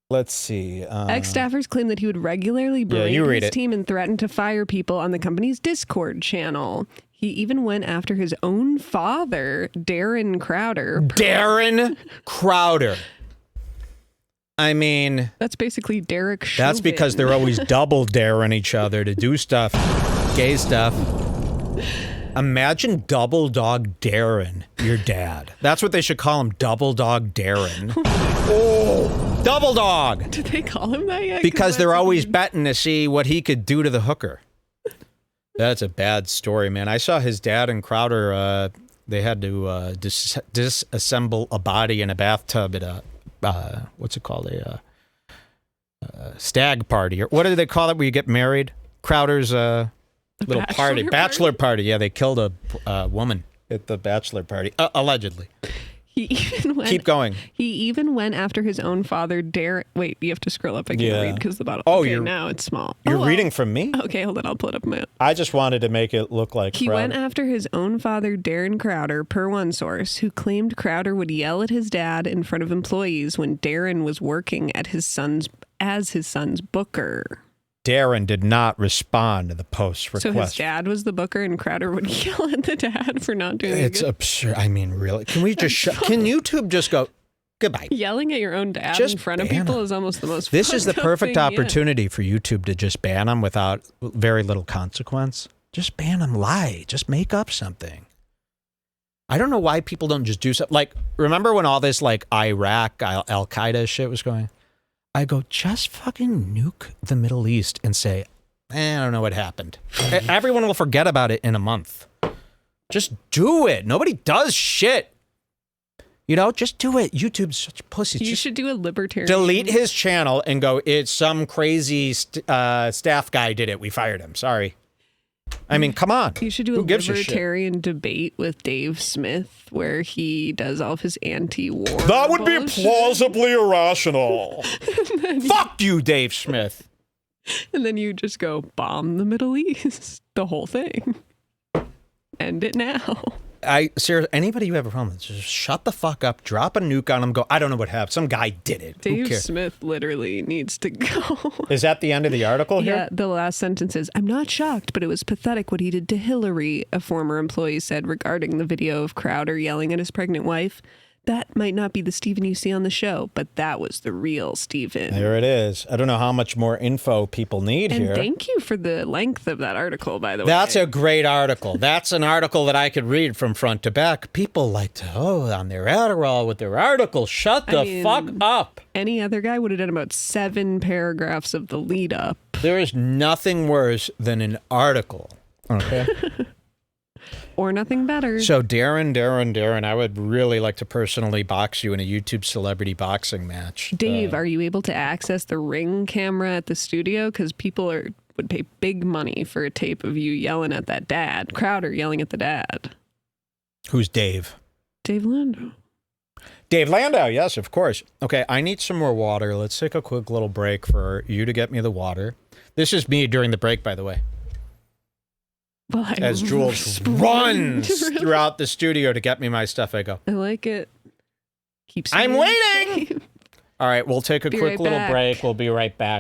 Let's see. Ex-staffers claim that he would regularly berate his team and threaten to fire people on the company's Discord channel. He even went after his own father, Darren Crowder. Darren Crowder. I mean... That's basically Derek Chauvin. That's because they're always double daring each other to do stuff. Gay stuff. Imagine Double Dog Darren, your dad. That's what they should call him, Double Dog Darren. Oh, Double Dog! Did they call him that yet? Because they're always betting to see what he could do to the hooker. That's a bad story, man. I saw his dad and Crowder, they had to disassemble a body in a bathtub at a, what's it called? A stag party. Or what do they call it where you get married? Crowder's little party. Bachelor party. Yeah, they killed a woman at the bachelor party. Allegedly. Keep going. He even went after his own father, Darren. Wait, you have to scroll up. I can't read because the bottom. Oh, okay, now it's small. You're reading from me? Okay, hold on. I'll pull it up. I just wanted to make it look like he went after his own father, Darren Crowder, per one source, who claimed Crowder would yell at his dad in front of employees when Darren was working at his son's booker. Darren did not respond to the post request. So his dad was the booker and Crowder would yell at the dad for not doing it. It's absurd. I mean, really. Can we just can YouTube just go, goodbye? Yelling at your own dad in front of people is almost the most This is the perfect opportunity for YouTube to just ban them without very little consequence. Just ban them, lie. Just make up something. I don't know why people don't just do something. Like, remember when all this like Iraq, Al-Qaeda shit was going? I go, just fucking nuke the Middle East and say, I don't know what happened. Everyone will forget about it in a month. Just do it. Nobody does shit. You know, just do it. YouTube's such pussies. You should do a libertarian. Delete his channel and go, it's some crazy staff guy did it. We fired him. Sorry. I mean, come on. You should do a libertarian debate with Dave Smith where he does all of his anti-war That would be plausibly irrational. Fuck you, Dave Smith. And then you just go, bomb the Middle East. The whole thing. End it now. Seriously, anybody you have a problem with, just shut the fuck up, drop a nuke on them, go, I don't know what happened. Some guy did it. Dave Smith literally needs to go. Is that the end of the article here? Yeah, the last sentence is, I'm not shocked, but it was pathetic what he did to Hillary, a former employee said regarding the video of Crowder yelling at his pregnant wife. That might not be the Stephen you see on the show, but that was the real Stephen. There it is. I don't know how much more info people need here. And thank you for the length of that article, by the way. That's a great article. That's an article that I could read from front to back. People like to, on their Adderall with their article. Shut the fuck up. Any other guy would have done about 7 paragraphs of the lead up. There is nothing worse than an article. Okay. Or nothing better. So Darren, I would really like to personally box you in a YouTube celebrity boxing match. Dave, are you able to access the Ring camera at the studio? Because people would pay big money for a tape of you yelling at that dad. Crowder yelling at the dad. Who's Dave? Dave Landau. Dave Landau, yes, of course. Okay, I need some more water. Let's take a quick little break for you to get me the water. This is me during the break, by the way. Well, as Jules runs throughout the studio to get me my stuff, I go, I like it. I'm waiting. All right, we'll take a quick little break. We'll be right back.